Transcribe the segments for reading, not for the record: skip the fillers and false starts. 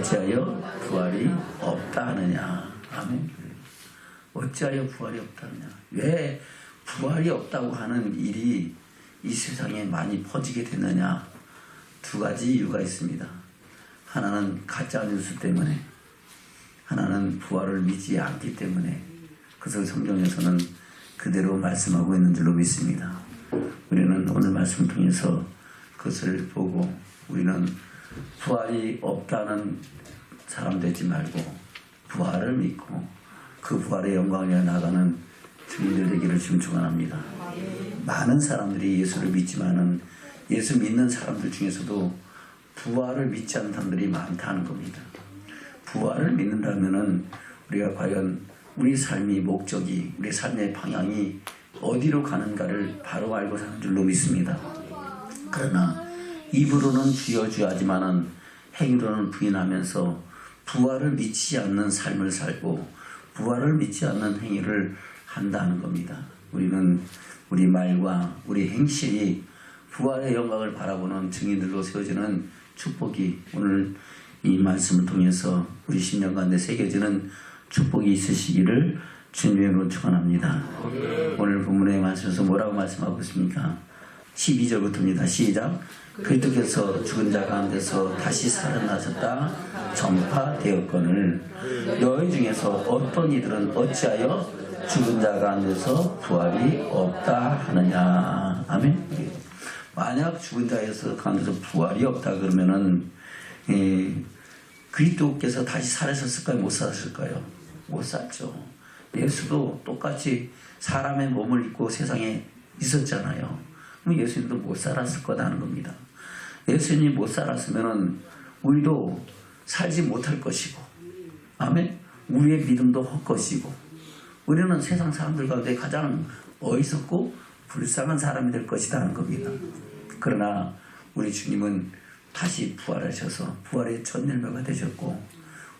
어찌하여 부활이 없다 하느냐. 아멘. 어찌하여 부활이 없다 하느냐. 왜 부활이 없다고 하는 일이 이 세상에 많이 퍼지게 됐느냐. 두 가지 이유가 있습니다. 하나는 가짜 뉴스 때문에, 하나는 부활을 믿지 않기 때문에. 그것을 성경에서는 그대로 말씀하고 있는 줄로 믿습니다. 우리는 오늘 말씀을 통해서 그것을 보고 우리는 부활이 없다는 사람 되지 말고 부활을 믿고 그 부활의 영광을 위해 나가는 증인들 되기를 지금 축원합니다. 많은 사람들이 예수를 믿지만은 예수 믿는 사람들 중에서도 부활을 믿지 않는 사람들이 많다는 겁니다. 부활을 믿는다면은 우리가 과연 우리 삶의 목적이, 우리 삶의 방향이 어디로 가는가를 바로 알고 사는 줄로 믿습니다. 그러나 입으로는 주여 주여 하지만은 행위로는 부인하면서 부활을 믿지 않는 삶을 살고 부활을 믿지 않는 행위를 한다는 겁니다. 우리는 우리 말과 우리 행실이 부활의 영광을 바라보는 증인들로 세워지는 축복이 오늘 이 말씀을 통해서 우리 10년 가운데 새겨지는 축복이 있으시기를 주님으로 축원합니다. 오늘 본문의 말씀에서 뭐라고 말씀하고 있습니까? 12절부터입니다. 시작. 그리스도께서 죽은 자 가운데서 다시 살아나셨다 전파되었거늘 너희 중에서 어떤 이들은 어찌하여 죽은 자 가운데서 부활이 없다 하느냐. 아멘. 만약 죽은 자에서 가운데서 부활이 없다 그러면은 그리스도께서 다시 살아셨을까요? 못 살았을까요? 못 살죠. 예수도 똑같이 사람의 몸을 입고 세상에 있었잖아요. 그럼 예수님도 못 살았을 거다는 겁니다. 예수님이 못 살았으면은 우리도 살지 못할 것이고, 아멘. 우리의 믿음도 헛것이고, 우리는 세상 사람들 가운데 가장 어리석고 불쌍한 사람이 될 것이다 하는 겁니다. 그러나 우리 주님은 다시 부활하셔서 부활의 첫 열매가 되셨고,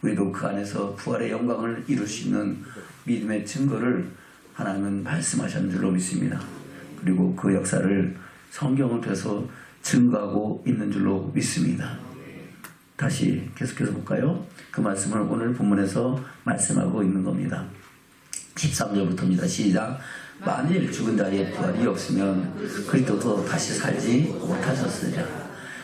우리도 그 안에서 부활의 영광을 이룰 수 있는 믿음의 증거를 하나님은 말씀하셨는 줄로 믿습니다. 그리고 그 역사를 성경을 통해서 증거하고 있는 줄로 믿습니다. 다시 계속해서 볼까요? 그 말씀을 오늘 본문에서 말씀하고 있는 겁니다. 13절부터입니다. 시작. 만일 죽은 자의 부활이 없으면 그리스도도 다시 살지 못하셨으리라.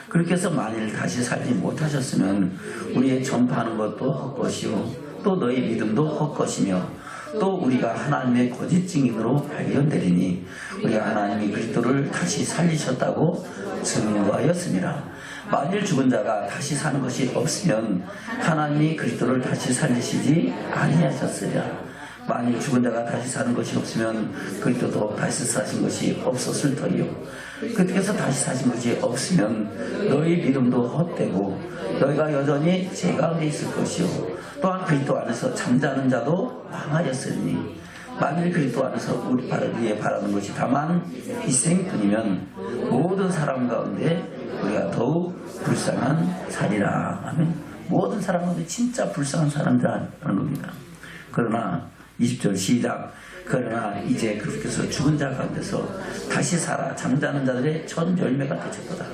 그렇게 해서 만일 다시 살지 못하셨으면 우리의 전파하는 것도 헛것이요 또 너희 믿음도 헛것이며 또 우리가 하나님의 거짓 증인으로 발견되리니 우리가 하나님이 그리스도를 다시 살리셨다고 증거하였습니다. 만일 죽은 자가 다시 사는 것이 없으면 하나님이 그리스도를 다시 살리시지 아니하셨으리라. 만일 죽은 자가 다시 사는 것이 없으면 그리스도도 다시 사신 것이 없었을 터이요. 그때께서 다시 사신 것이 없으면 너희 믿음도 헛되고 너희가 여전히 죄 가운데 있을 것이요. 또한 그리스도 안에서 잠자는 자도 망하였으니 만일 그리스도 안에서 우리 위에 바라는 것이 다만 희생뿐이면 모든 사람 가운데 우리가 더욱 불쌍한 살이라. 아멘. 모든 사람 가운데 진짜 불쌍한 사람들이라는 겁니다. 그러나 20절 시작. 그러나 이제 그리스도께서 죽은 자 가운데서 다시 살아 잠자는 자들의 첫 열매가 되셨도다.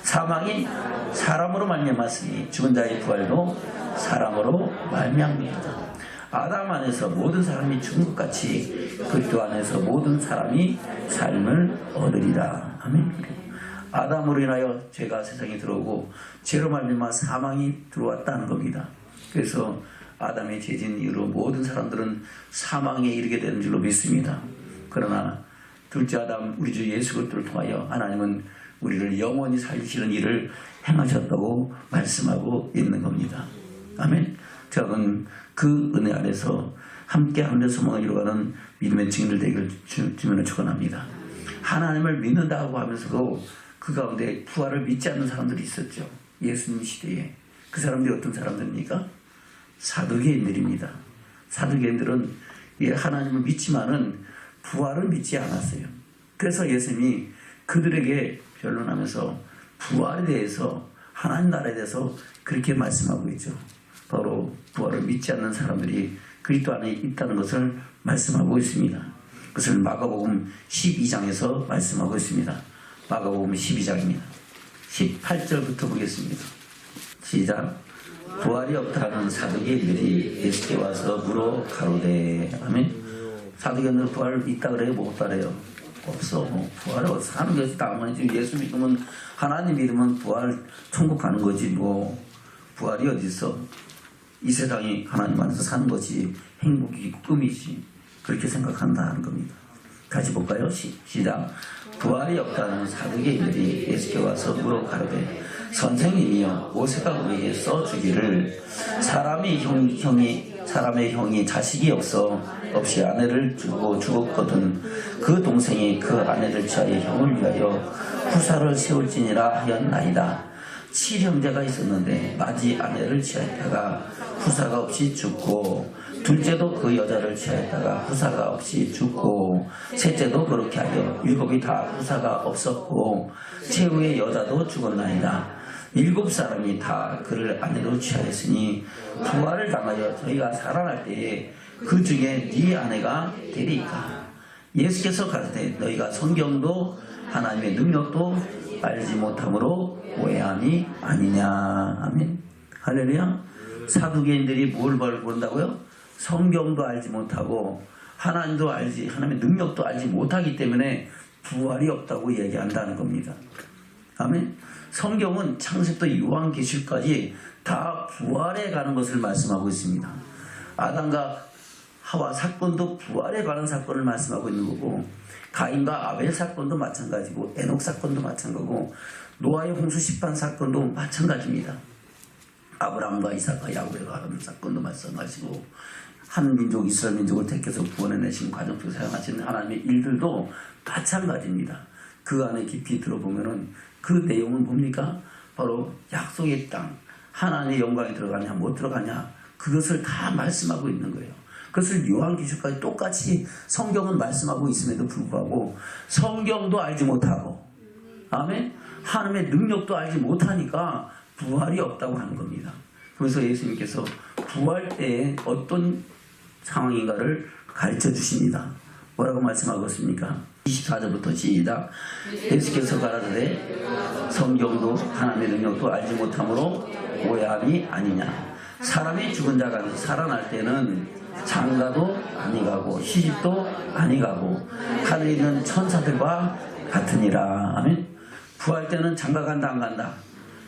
사망이 사람으로 말미암았으니 죽은 자의 부활도 사람으로 말미암습니다. 아담 안에서 모든 사람이 죽은 것 같이 그리스도 안에서 모든 사람이 삶을 얻으리라. 아멘. 아담으로 인하여 죄가 세상에 들어오고 죄로 말미암아 사망이 들어왔다는 겁니다. 그래서 아담의 죄진 이후로 모든 사람들은 사망에 이르게 되는 줄로 믿습니다. 그러나 둘째 아담 우리 주 예수 그리스도를 통하여 하나님은 우리를 영원히 살리시는 일을 행하셨다고 말씀하고 있는 겁니다. 아멘. 저는 그 은혜 안에서 함께 하늘의 소망을 이루어가는 믿음의 증인들 되기를 주님을 축원합니다. 하나님을 믿는다고 하면서도 그 가운데 부활을 믿지 않는 사람들이 있었죠. 예수님 시대에. 그 사람들이 어떤 사람들입니까? 사두개인들입니다. 사두개인들은 하나님을 믿지만은 부활을 믿지 않았어요. 그래서 예수님이 그들에게 변론하면서 부활에 대해서 하나님 나라에 대해서 그렇게 말씀하고 있죠. 바로 부활을 믿지 않는 사람들이 그리스도 안에 있다는 것을 말씀하고 있습니다. 그것을 마가복음 12장에서 말씀하고 있습니다. 마가복음 12장입니다. 18절부터 보겠습니다. 시작. 부활이 없다는 사두개인들이 예수께 와서 물어 가로되. 아멘. 사두개인들은 부활 있다 그래요? 못 그래요? 없어. 부활이 어디서 사는 것이 당연하지. 예수 믿으면, 하나님 믿으면 부활 천국 가는 거지 뭐. 부활이 어디 있어? 이 세상이 하나님 안에서 사는 것이 행복이 꿈이지. 그렇게 생각한다는 겁니다. 같이 볼까요? 시작. 부활이 없다는 사두개인들이 예수께 와서 물어 가로되 선생님이여 모세가 우리에게 써주기를 사람의 형이 자식이 없이 아내를 주고 죽었거든 그 동생이 그 아내를 취하여 형을 위하여 후사를 세울지니라 하였나이다. 7형제가 있었는데 맏이 아내를 취하였다가 후사가 없이 죽고 둘째도 그 여자를 취하였다가 후사가 없이 죽고 셋째도 그렇게 하여 7이 다 후사가 없었고 최후의 여자도 죽었나이다. 7사람이 다 그를 아내로 취하였으니 부활을 당하여 저희가 살아날 때에 그 중에 네 아내가 되리이까. 예수께서 가르치되 너희가 성경도 하나님의 능력도 알지 못함으로 오해함이 아니냐. 아멘. 할렐루야. 사두개인들이 뭘 모른다고요? 성경도 알지 못하고 하나님의 능력도 알지 못하기 때문에 부활이 없다고 얘기한다는 겁니다. 아멘. 성경은 창세부터 요한계시까지 다 부활에 가는 것을 말씀하고 있습니다. 아담과 하와 사건도 부활에 관한 사건을 말씀하고 있는 거고, 가인과 아벨 사건도 마찬가지고, 에녹 사건도 마찬가지고, 노아의 홍수 심판 사건도 마찬가지입니다. 아브라함과 이삭과 야곱에 관한 사건도 마찬가지고, 한 민족 이스라엘 민족을 택해서 구원해내신 과정 속에 사용하시는 하나님의 일들도 마찬가지입니다. 그 안에 깊이 들어보면은 그 내용은 뭡니까? 바로 약속의 땅, 하나님의 영광이 들어가냐 못 들어가냐, 그것을 다 말씀하고 있는 거예요. 그것을 요한계시까지 똑같이 성경은 말씀하고 있음에도 불구하고 성경도 알지 못하고, 아멘, 하나님의 능력도 알지 못하니까 부활이 없다고 하는 겁니다. 그래서 예수님께서 부활 때에 어떤 상황인가를 가르쳐 주십니다. 뭐라고 말씀하고 있습니까? 24절부터 시작. 예수께서 가라사대 성경도 하나님의 능력도 알지 못함으로 오해함이 아니냐. 사람이 죽은 자가 살아날 때는 장가도 아니가고 시집도 아니가고 하늘에 있는 천사들과 같으니라. 아멘. 부활 때는 장가 간다 안 간다?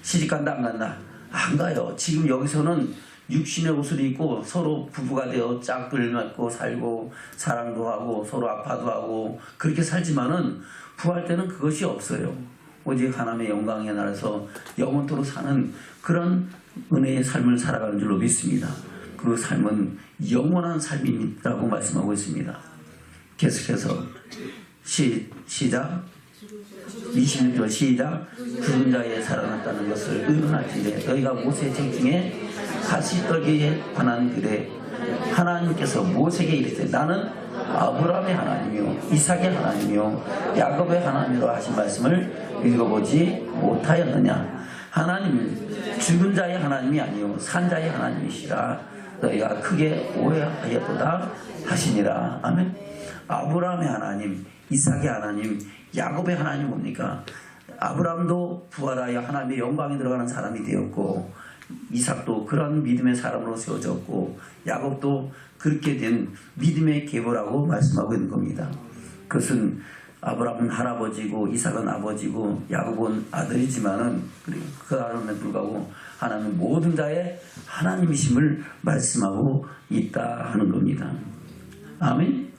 시집 간다 안 간다? 안 가요. 지금 여기서는 육신의 옷을 입고 서로 부부가 되어 짝을 맞고 살고 사랑도 하고 서로 아파도 하고 그렇게 살지만은 부활 때는 그것이 없어요. 오직 하나님의 영광의 나라에서 영원토록 사는 그런 은혜의 삶을 살아가는 줄로 믿습니다. 그 삶은 영원한 삶이라고 말씀하고 있습니다. 계속해서 시작. 26절 시작. 죽은 자에 살아났다는 것을 의논할진대 너희가 모세의 책 중에 가시떨기에 관한 글에 하나님께서 모세에게 이르되 나는 아브라함의 하나님이요 이삭의 하나님이요 야곱의 하나님이라 하신 말씀을 읽어보지 못하였느냐. 하나님은 죽은 자의 하나님이 아니요 산 자의 하나님이시라 너희가 크게 오해하였도다 하시니라. 아멘. 아브라함의 하나님, 이삭의 하나님, 야곱의 하나님 뭡니까? 아브라함도 부활하여 하나님의 영광에 들어가는 사람이 되었고, 이삭도 그런 믿음의 사람으로 세워졌고, 야곱도 그렇게 된 믿음의 계보라고 말씀하고 있는 겁니다. 그것은 아브라함은 할아버지고 이삭은 아버지고 야곱은 아들이지만은 그 하나님에 불구하고 하나님은 모든 자의 하나님이심을 말씀하고 있다 하는 겁니다. 아멘.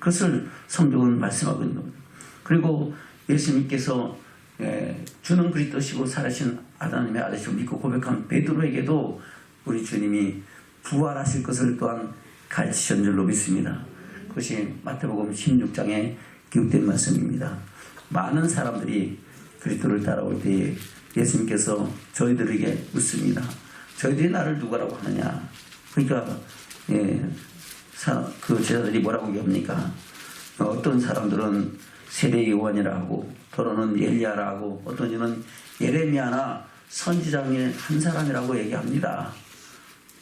그것을 성경은 말씀하고 있는 겁니다. 그리고 예수님께서 주는 그리스도시고 살아신 하나님의 아들이시고 믿고 고백한 베드로에게도 우리 주님이 부활하실 것을 또한 가르치신 줄로 믿습니다. 그것이 마태복음 16장에 기록된 말씀입니다. 많은 사람들이 그리스도를 따라올 때에 예수님께서 저희들에게 묻습니다. 저희들이 나를 누구라고 하느냐. 그러니까 그 제자들이 뭐라고 얘기합니까? 어떤 사람들은 세례 요한이라 하고 또는 엘리야라 하고 어떤 이는 예레미야나 선지자 중에 한 사람이라고 얘기합니다.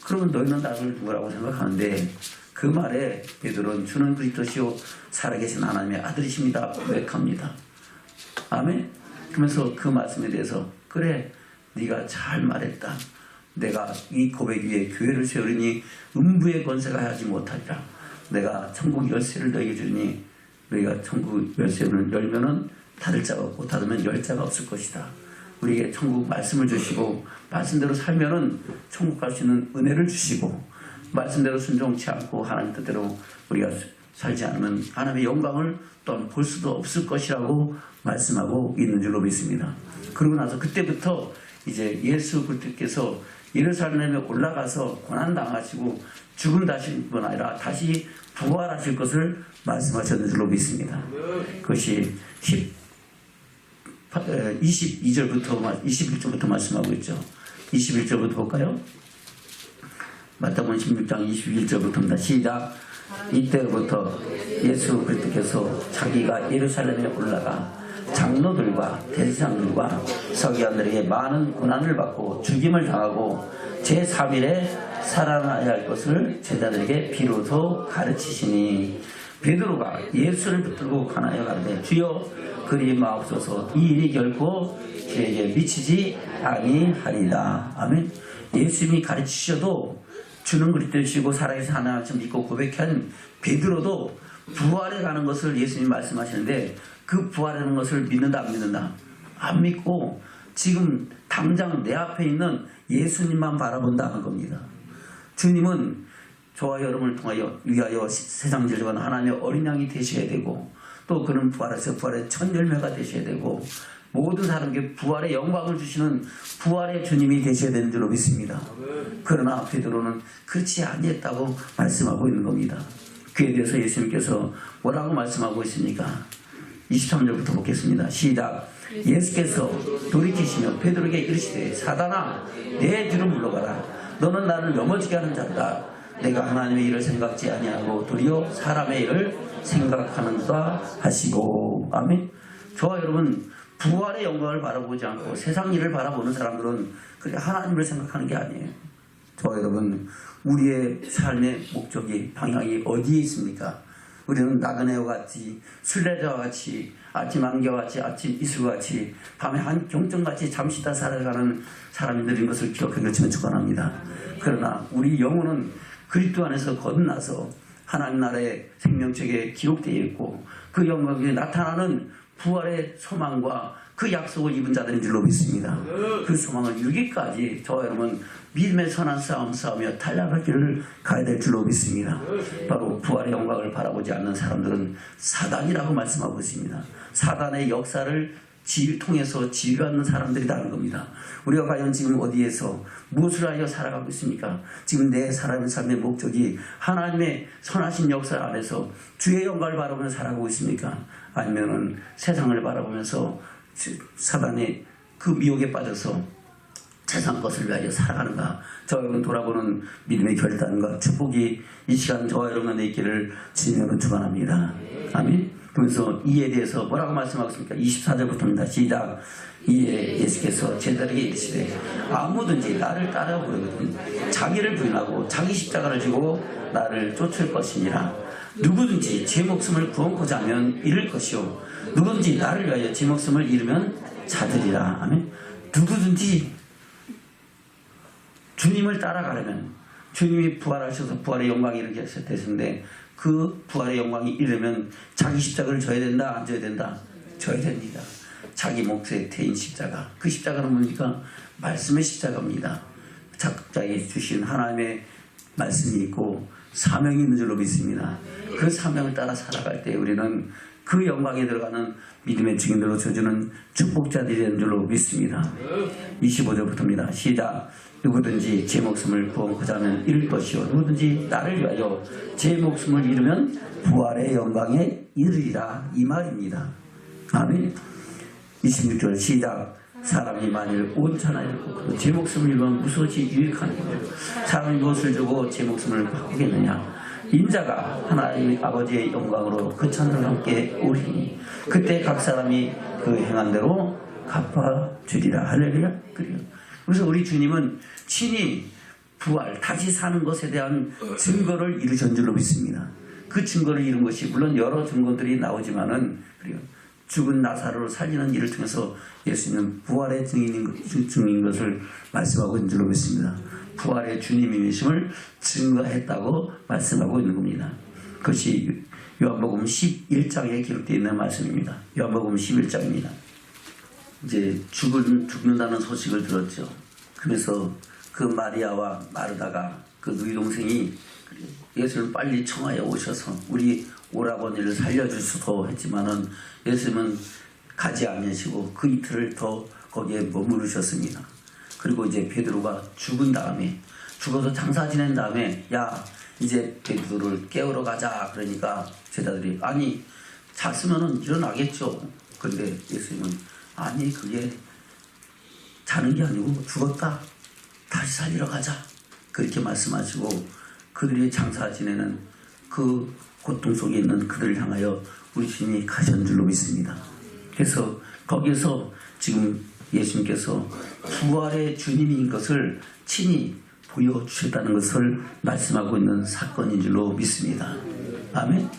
그러면 너희는 나를 누구라고 생각하는데 그 말에 베드로는 주는 그리스도시요 살아계신 하나님의 아들이십니다 고백합니다. 아멘. 그러면서 그 말씀에 대해서 그래 네가 잘 말했다. 내가 이 고백 위에 교회를 세우리니 음부의 권세가 하지 못하리라. 내가 천국 열쇠를 너에게 주니 너희가 천국 열쇠를 열면은 닫을 자가 없고 닫으면 열 자가 없을 것이다. 우리에게 천국 말씀을 주시고 말씀대로 살면은 천국 갈 수 있는 은혜를 주시고 말씀대로 순종치 않고 하나님 뜻대로 우리가 살지 않으면 하나님의 영광을 또한 볼 수도 없을 것이라고 말씀하고 있는 줄로 믿습니다. 그러고 나서 그때부터 이제 예수 그리스도께서 예루살렘에 올라가서 고난당하시고 죽음 다신 분 아니라 다시 부활하실 것을 말씀하셨는 줄로 믿습니다. 그것이 22절부터 21절부터 말씀하고 있죠. 21절부터 볼까요? 마태복음 16장 21절부터입니다. 시작. 이때로부터 예수 그리스도께서 자기가 예루살렘에 올라가 장로들과 대제사장들과 서기관들에게 많은 고난을 받고 죽임을 당하고 제3일에 살아나야 할 것을 제자들에게 비로소 가르치시니 베드로가 예수를 붙들고 가나요 가르되 주여 그리 마옵소서 이 일이 결코 저에게 미치지 아니하리라. 아멘. 예수님이 가르치셔도 주는 그리스도시고 살아계신 하나님을 믿고 고백한 베드로도 부활해 가는 것을 예수님이 말씀하시는데 그 부활하는 것을 믿는다 안 믿는다? 안 믿고 지금 당장 내 앞에 있는 예수님만 바라본다는 겁니다. 주님은 저와 여러분을 통하여 위하여 세상 진리관 하나님의 어린 양이 되셔야 되고 또 그는 부활해서 부활의 첫 열매가 되셔야 되고 모든 사람에게 부활의 영광을 주시는 부활의 주님이 되셔야 되는 줄로 믿습니다. 그러나 베드로는 그렇지 아니했다고 말씀하고 있는 겁니다. 그에 대해서 예수님께서 뭐라고 말씀하고 있습니까? 23절부터 보겠습니다. 시작. 예수께서 돌이키시며 베드로에게 이르시되 사단아 내 뒤로 물러가라. 너는 나를 넘어지게 하는 자다. 내가 하나님의 일을 생각지 아니하고 도리어 사람의 일을 생각하는가 하시고. 아멘. 저와 여러분 부활의 영광을 바라보지 않고 세상 일을 바라보는 사람들은 그렇게 하나님을 생각하는 게 아니에요. 저와 여러분 우리의 삶의 목적이 방향이 어디에 있습니까? 우리는 나그네와 같이 순례자와 같이 아침 안개와 같이 아침 이슬과 같이 밤에 한 경전같이 잠시다 살아가는 사람들인 것을 기억해 주시면 축원합니다. 그러나 우리 영혼은 그리스도 안에서 거듭나서 하나님 나라의 생명책에 기록되어 있고 그 영광이 나타나는 부활의 소망과 그 약속을 입은 자들인 줄로 믿습니다. 그 소망을 이루기까지 저와 여러분 믿음의 선한 싸움 싸우며 탈락할 길을 가야 될 줄로 믿습니다. 바로 부활의 영광을 바라보지 않는 사람들은 사단이라고 말씀하고 있습니다. 사단의 역사를 통해서 지휘하는 사람들이라는 겁니다. 우리가 과연 지금 어디에서 무엇을 하여 살아가고 있습니까? 지금 내 사람의 삶의 목적이 하나님의 선하신 역사 안에서 주의 영광을 바라보면서 살아가고 있습니까? 아니면은 세상을 바라보면서 사단의 그 미혹에 빠져서 세상 것을 위하여 살아가는가? 저와 여러분 돌아보는 믿음의 결단과 축복이 이 시간 저와 여러분의 있기를 주님으로 축원합니다. 아멘. 그래서 이에 대해서 뭐라고 말씀하고 있습니까? 24절부터입니다. 시작. 이에 예수께서 제자들에게 이르시되 아무든지 나를 따라오거든 자기를 부인하고 자기 십자가를 지고 나를 쫓을 것이니라. 누구든지 제 목숨을 구원코자 하면 잃을 것이요 누구든지 나를 위하여 제 목숨을 잃으면 찾으리라. 아멘. 누구든지 주님을 따라가려면 주님이 부활하셔서 부활의 영광이 이렇게 되셨는데 그 부활의 영광이 이르면 자기 십자가를 져야 된다 안 져야 된다? 져야 됩니다. 자기 몫의 태인 십자가. 그 십자가는 뭡니까? 말씀의 십자가입니다. 작자에 주신 하나님의 말씀이 있고 사명이 있는 줄로 믿습니다. 그 사명을 따라 살아갈 때 우리는 그 영광에 들어가는 믿음의 증인들로 주주는 축복자들이 되는 줄로 믿습니다. 25절부터입니다. 시작. 누구든지 제 목숨을 구원코자 하면 잃을 것이요 누구든지 나를 위하여 제 목숨을 잃으면 부활의 영광에 이르리라. 이 말입니다. 아멘. 26절 시작. 사람이 만일 온 천하를 잃고 제 목숨을 잃으면 무엇이 유익하느냐. 사람이 무엇을 주고 제 목숨을 바꾸겠느냐. 인자가 하나님 아버지의 영광으로 그 천사와 함께 오리니 그때 각 사람이 그 행한 대로 갚아주리라. 할렐루야. 그래서 우리 주님은 친히 부활 다시 사는 것에 대한 증거를 이루신 줄로 믿습니다. 그 증거를 이룬 것이 물론 여러 증거들이 나오지만은 죽은 나사로를 살리는 일을 통해서 예수님은 부활의 증인인 것을 말씀하고 있는 줄로 믿습니다. 부활의 주님이심을 증거했다고 말씀하고 있는 겁니다. 그것이 요한복음 11장에 기록되어 있는 말씀입니다. 요한복음 11장입니다. 이제 죽는다는 소식을 들었죠. 그래서 그 마리아와 마르다가 그 누이 동생이 예수를 빨리 청하여 오셔서 우리 오라버니를 살려주소서 했지만은 예수님은 가지 않으시고 그 이틀을 더 거기에 머무르셨습니다. 그리고 이제 베드로가 죽은 다음에 죽어서 장사 지낸 다음에 야 이제 베드로를 깨우러 가자 그러니까 제자들이 아니 잤으면은 일어나겠죠. 그런데 예수님은 아니 그게 자는 게 아니고 죽었다 다시 살리러 가자 그렇게 말씀하시고 그들이 장사 지내는 그 고통 속에 있는 그들을 향하여 우리 주님이 가신 줄로 믿습니다. 그래서 거기에서 지금 예수님께서 부활의 주님인 것을 친히 보여주셨다는 것을 말씀하고 있는 사건인 줄로 믿습니다. 아멘.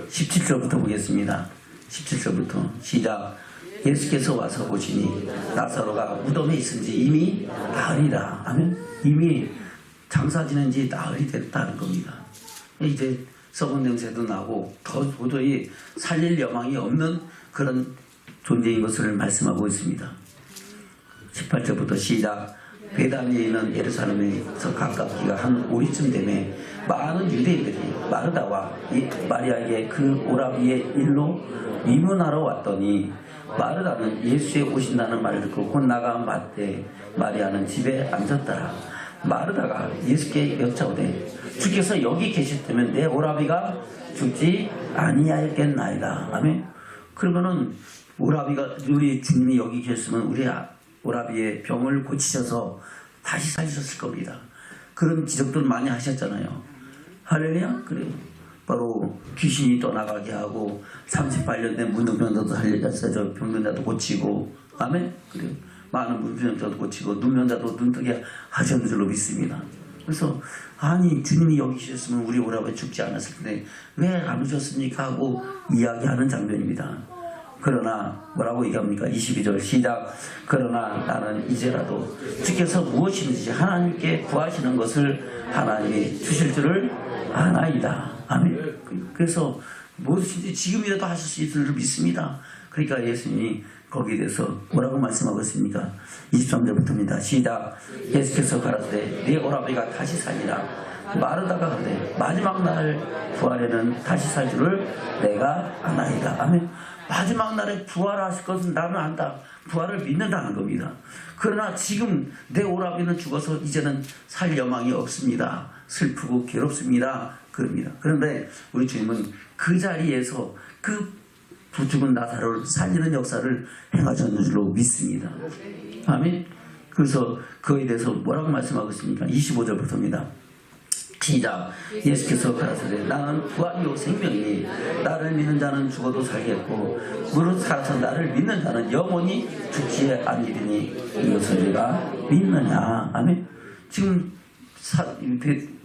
17절부터 보겠습니다. 17절부터 시작. 예수께서 와서 보시니 나사로가 무덤에 있은지 이미 나흘이라. 아멘. 이미 장사 지낸 지 나흘이 됐다는 겁니다. 이제 썩은 냄새도 나고 더 도저히 살릴 여망이 없는 그런 존재인 것을 말씀하고 있습니다. 18절부터 시작. 베다니에 있는 예루살렘에서 가깝기가 한 5리쯤 되매 많은 유대인들이 마르다와 마리아에게 그 오라비의 일로 위문하러 왔더니 마르다는 예수의 오신다는 말을 듣고 곧 나가 맞되 마리아는 집에 앉았더라. 마르다가 예수께 여짜오되 주께서 여기 계셨다면 내 오라비가 죽지 아니하였겠나이다. 아멘. 그러면은 오라비가 우리 주님이 여기 계셨으면 우리 오라비의 병을 고치셔서 다시 살리셨을 겁니다. 그런 기적들 많이 하셨잖아요. 할렐루야. 그래요. 바로 귀신이 떠나가게 하고 38년 된 문둥병자도 살려졌어요. 병든자도 고치고 아멘. 그래요. 많은 문둥병자도 고치고 눈면자도 눈뜨게 하셨는 줄로 믿습니다. 그래서 아니 주님이 여기 계셨으면 우리 오라비 죽지 않았을 텐데 왜 안 오셨습니까 하고 이야기하는 장면입니다. 그러나 뭐라고 얘기합니까? 22절 시작. 그러나 나는 이제라도 주께서 무엇인지 하나님께 구하시는 것을 하나님이 주실 줄을 아나이다. 아멘. 그래서 무엇인지 지금이라도 하실 수 있을 줄 믿습니다. 그러니까 예수님이 거기에 대해서 뭐라고 말씀하고 있습니까? 23절부터입니다. 시작. 예수께서 가라사대 네 오라비가 다시 살리라. 마르다가 가되 마지막 날 부활에는 다시 살 줄을 내가 아나이다. 아멘. 마지막 날에 부활하실 것은 나는 안다. 부활을 믿는다는 겁니다. 그러나 지금 내 오라비는 죽어서 이제는 살 여망이 없습니다. 슬프고 괴롭습니다. 그럽니다. 그런데 우리 주님은 그 자리에서 그 죽은 나사로를 살리는 역사를 행하셨는 줄로 믿습니다. 아멘. 그래서 그에 대해서 뭐라고 말씀하고 있습니까? 25절부터입니다. 시작. 예수께서 가라사대 나는 부활이요 생명이니 나를 믿는 자는 죽어도 살겠고 무릇 살아서 나를 믿는 자는 영원히 죽지 아니리니 이것을 내가 믿느냐. 아멘. 지금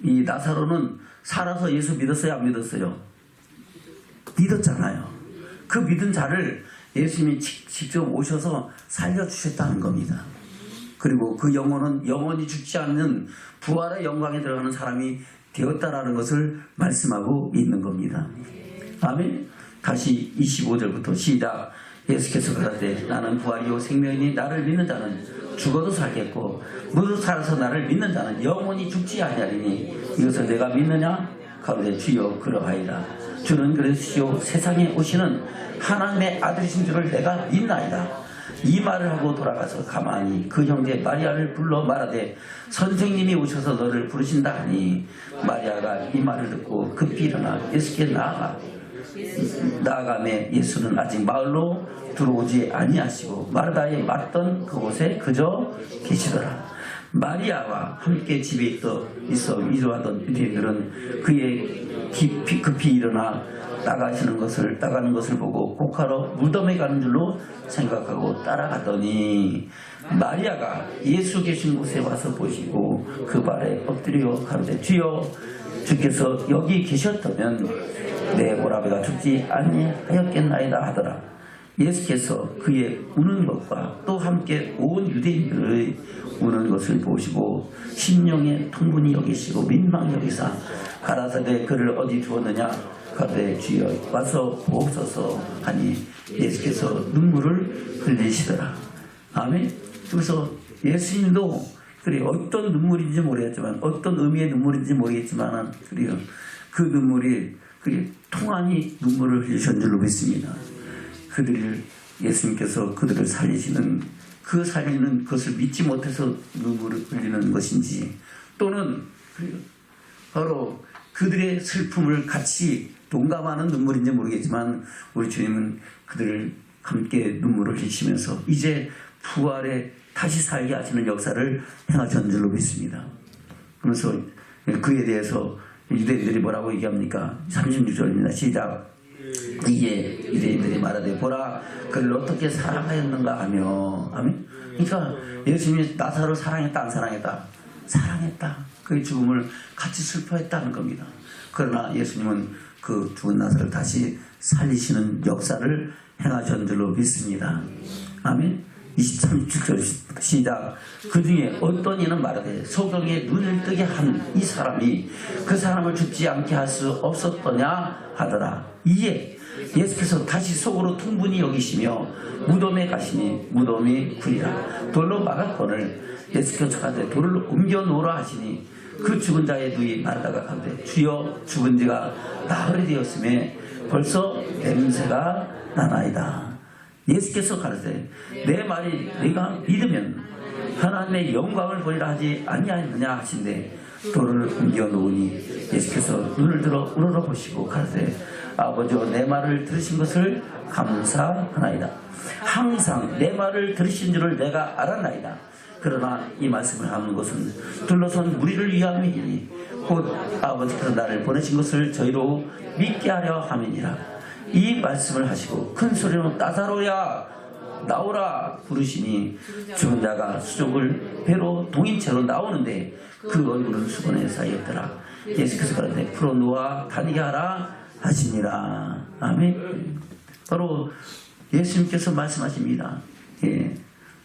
이 나사로는 살아서 예수 믿었어요? 안 믿었어요? 믿었잖아요. 그 믿은 자를 예수님이 직접 오셔서 살려주셨다는 겁니다. 그리고 그 영혼은 영원히 죽지 않는 부활의 영광에 들어가는 사람이 되었다라는 것을 말씀하고 있는 겁니다. 아멘. 다시 25절부터 시작. 예수께서 가라사대 나는 부활이요 생명이니 나를 믿는 자는 죽어도 살겠고 무릇 살아서 나를 믿는 자는 영원히 죽지 아니하리니 이것을 내가 믿느냐? 가로되 주여 그러하이다. 주는 그러시오 세상에 오시는 하나님의 아들이신 줄을 내가 믿나이다. 이 말을 하고 돌아가서 가만히 그 형제 마리아를 불러 말하되 선생님이 오셔서 너를 부르신다 하니 마리아가 이 말을 듣고 급히 일어나 예수께 나아가매 예수는 아직 마을로 들어오지 아니하시고 마르다에 맞던 그곳에 그저 계시더라. 마리아와 함께 집에 있어 위로하던 유대인들은 그의 급히 일어나 나가는 것을 보고 곡하러 무덤에 가는 줄로 생각하고 따라가더니 마리아가 예수 계신 곳에 와서 보시고 그 발에 엎드려 가로되 주여 주께서 여기 계셨다면 내 오라비가 죽지 아니하였겠나이다 하더라. 예수께서 그의 우는 것과 또 함께 온 유대인들의 우는 것을 보시고 심령에 통분히 여기시고 민망히 여기사 가라사대 그를 어디 두었느냐 가되 주여 와서 보옵소서 하니 예수께서 눈물을 흘리시더라. 아멘. 그래서 예수님도 그래 어떤 눈물인지 모르겠지만 어떤 의미의 눈물인지 모르겠지만 그래요. 그 눈물이 그래 통한이 눈물을 흘리신 줄로 믿습니다. 그들을 예수님께서 그들을 살리시는 그 살리는 것을 믿지 못해서 눈물을 흘리는 것인지 또는 바로 그들의 슬픔을 같이 동감하는 눈물인지 모르겠지만 우리 주님은 그들을 함께 눈물을 흘리시면서 이제 부활에 다시 살게 하시는 역사를 행하신 줄로 믿습니다. 그래서 그에 대해서 유대인들이 뭐라고 얘기합니까? 36절입니다. 시작. 이에 유대인들이 말하되 보라 그를 어떻게 사랑하였는가 하며 아멘. 그러니까 예수님이 나사로를 사랑했다 안 사랑했다? 사랑했다. 그의 죽음을 같이 슬퍼했다는 겁니다. 그러나 예수님은 그 죽은 나사로를 다시 살리시는 역사를 행하신 줄로 믿습니다. 아멘. 23절 시작. 그 중에 어떤 이는 말하되 소경에 눈을 뜨게 한 이 사람이 그 사람을 죽지 않게 할 수 없었더냐 하더라. 이에 예수께서 다시 속으로 통분히 여기시며 무덤에 가시니 무덤이 구리라. 돌로 막았거늘 예수께서 가되 돌을 옮겨 놓으라 하시니 그 죽은 자의 눈이 마르다가 가되 주여 죽은 지가 나흘이 되었음에 벌써 냄새가 나나이다. 예수께서 가르되 내 말이 네가 믿으면 하나님의 영광을 보리라 하지 아니하였느냐 하신대 돌을 옮겨 놓으니 예수께서 눈을 들어 우러러보시고 가르되 아버지여 내 말을 들으신 것을 감사하나이다. 항상 내 말을 들으신 줄을 내가 알았나이다. 그러나 이 말씀을 하는 것은 둘러선 무리를 위함이니 곧 아버지께서 나를 보내신 것을 저희로 믿게 하려 함이니라. 이 말씀을 하시고 큰 소리로 나사로야 나오라 부르시니 죽은 자가 수족을 배로 동인 채로 나오는데 그 얼굴은 수건에 쌓였더라. 예수께서 그러는데 풀어 놓아 다니게 하라 하시니라. 아멘. 바로 예수님께서 말씀하십니다. 예.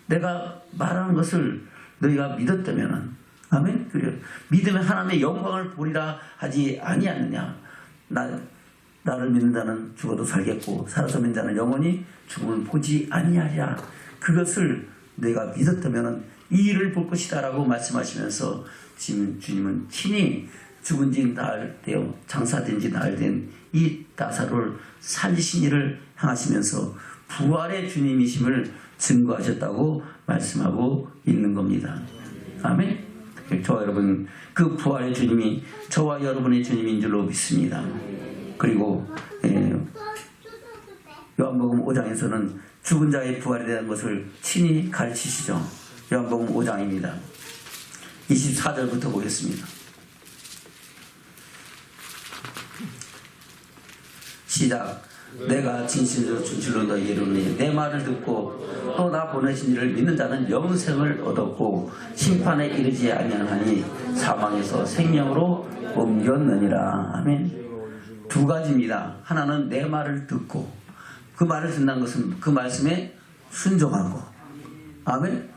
내가 말하는 것을 너희가 믿었다면 아멘. 그래 믿으면 하나님의 영광을 보리라 하지 아니하느냐. 나를 믿는 자는 죽어도 살겠고 살아서 믿는 자는 영원히 죽음을 보지 아니하리라. 그것을 내가 믿었다면 이 일을 볼 것이다 라고 말씀하시면서 지금 주님은 친히 죽은 지 나흘 되어 장사된 지 나흘 된 이 나사로를 살리신 일을 행하시면서 부활의 주님이심을 증거하셨다고 말씀하고 있는 겁니다. 아멘. 저와 여러분 그 부활의 주님이 저와 여러분의 주님인 줄로 믿습니다. 그리고 요한복음 5장에서는 죽은 자의 부활에 대한 것을 친히 가르치시죠. 요한복음 5장입니다. 24절부터 보겠습니다. 시작. 내가 진실로 진실로 너희에게 이르노니 내 말을 듣고 또 나 보내신 이를 믿는 자는 영생을 얻었고 심판에 이르지 아니하니 사망에서 생명으로 옮겼느니라. 아멘. 두 가지입니다. 하나는 내 말을 듣고 그 말을 듣는다는 것은 그 말씀에 순종하고 아멘.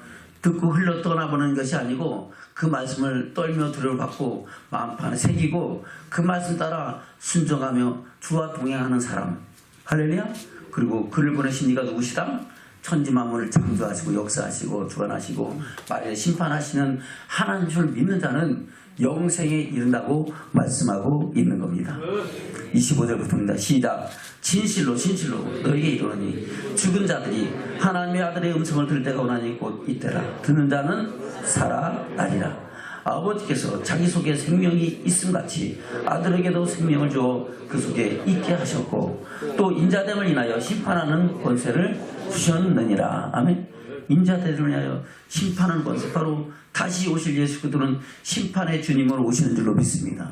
듣고 흘러 떠나보는 것이 아니고 그 말씀을 떨며 두려워받고 마음판에 새기고 그 말씀 따라 순종하며 주와 동행하는 사람. 할렐루야. 그리고 그를 보내신 이가 누구시다? 천지만물을 창조하시고 역사하시고 주관하시고 말에 심판하시는 하나님 줄 믿는 자는 영생에 이른다고 말씀하고 있는 겁니다. 25절부터입니다. 시작. 진실로 진실로 너희에게 이르노니 죽은 자들이 하나님의 아들의 음성을 들을 때가 오나니 곧 이때라. 듣는 자는 살아나리라. 아버지께서 자기 속에 생명이 있음같이 아들에게도 생명을 주어 그 속에 있게 하셨고 또 인자됨을 인하여 심판하는 권세를 주셨느니라. 아멘. 인자됨을 인하여 심판하는 권세, 바로 다시 오실 예수 그리스도는 심판의 주님으로 오시는 줄로 믿습니다.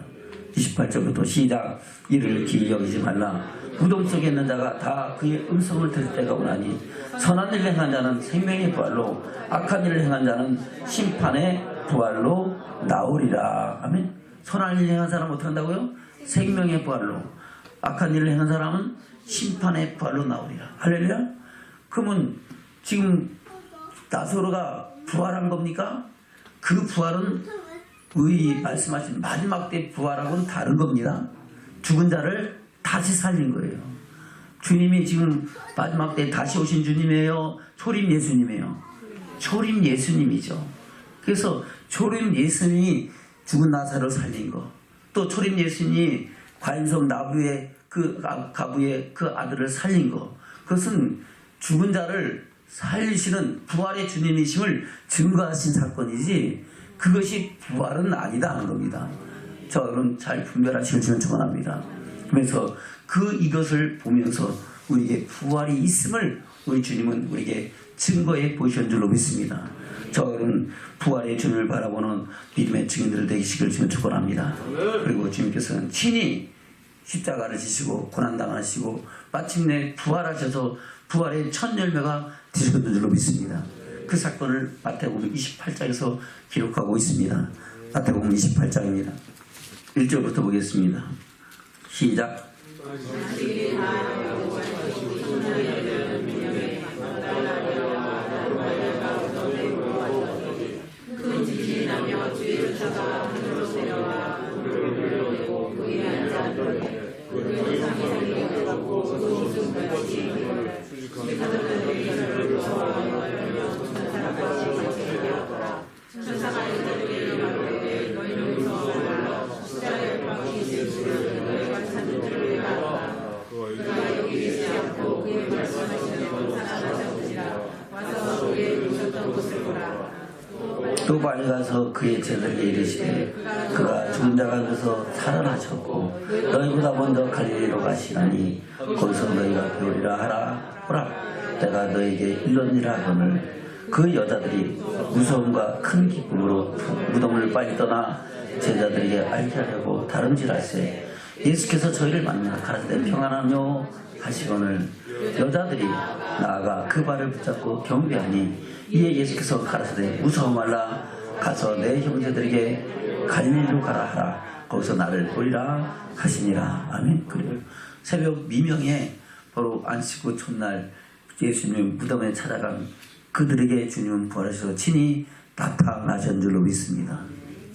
28절부터 시작. 이를 기이 여기지 말라. 무덤 속에 있는 자가 다 그의 음성을 들을 때가 오나니 선한 일을 행한 자는 생명의 부활로 악한 일을 행한 자는 심판의 부활로 나오리라. 아멘. 선한 일을 행한 사람은 어떻게 한다고요? 생명의 부활로. 악한 일을 행한 사람은 심판의 부활로 나오리라. 할렐루야. 그러면 지금 나사로가 부활한 겁니까? 그 부활은 의 말씀하신 마지막 때 부활하고는 다른 겁니다. 죽은 자를 다시 살린 거예요. 주님이 지금 마지막 때 다시 오신 주님이에요? 초림 예수님이에요? 초림 예수님이죠. 그래서 초림 예수님이 죽은 나사로를 살린 거, 또 초림 예수님이 과인성 나부의 그 가부의 그 아들을 살린 거, 그것은 죽은 자를 살리시는 부활의 주님이심을 증거하신 사건이지 그것이 부활은 아니다 하는 겁니다. 저는 잘 분별하시길 주는 축원합니다. 그래서 이것을 보면서 우리에게 부활이 있음을 우리 주님은 우리에게 증거해 보이신 줄로 믿습니다. 저는 부활의 주님을 바라보는 믿음의 증인들 되시길 주는 축원합니다. 그리고 주님께서는 친히 십자가를 지시고 고난당하시고 마침내 부활하셔서 부활의 첫 열매가 되셨던 줄로 믿습니다. 그 사건을 마태복음 28장에서 기록하고 있습니다. 마태복음 28장입니다. 1절부터 보겠습니다. 시작. 또 빨리 가서 그의 제자에게 이르시되 그가 죽은 자 가운데서 살아나셨고 너희보다 먼저 갈릴리로 가시나니 거기서 너희가 배우리라 하라. 보라, 내가 너희에게 일렀니라 하거늘 그 여자들이 무서움과 큰 기쁨으로 무덤을 빨리 떠나 제자들에게 알게 하려고 다름질할세. 예수께서 저희를 만나 가라사대 평안하뇨 하시거늘 여자들이 나아가 그 발을 붙잡고 경배하니 이에 예수께서 가라사대 무서워 말라. 가서 내 형제들에게 갈릴리로 가라 하라. 거기서 나를 보리라 하시니라. 아멘. 그리고 새벽 미명에 바로 안식구 첫날 예수님의 무덤에 찾아간 그들에게 주님은 부활하셔서 친히 나타나신 줄로 믿습니다.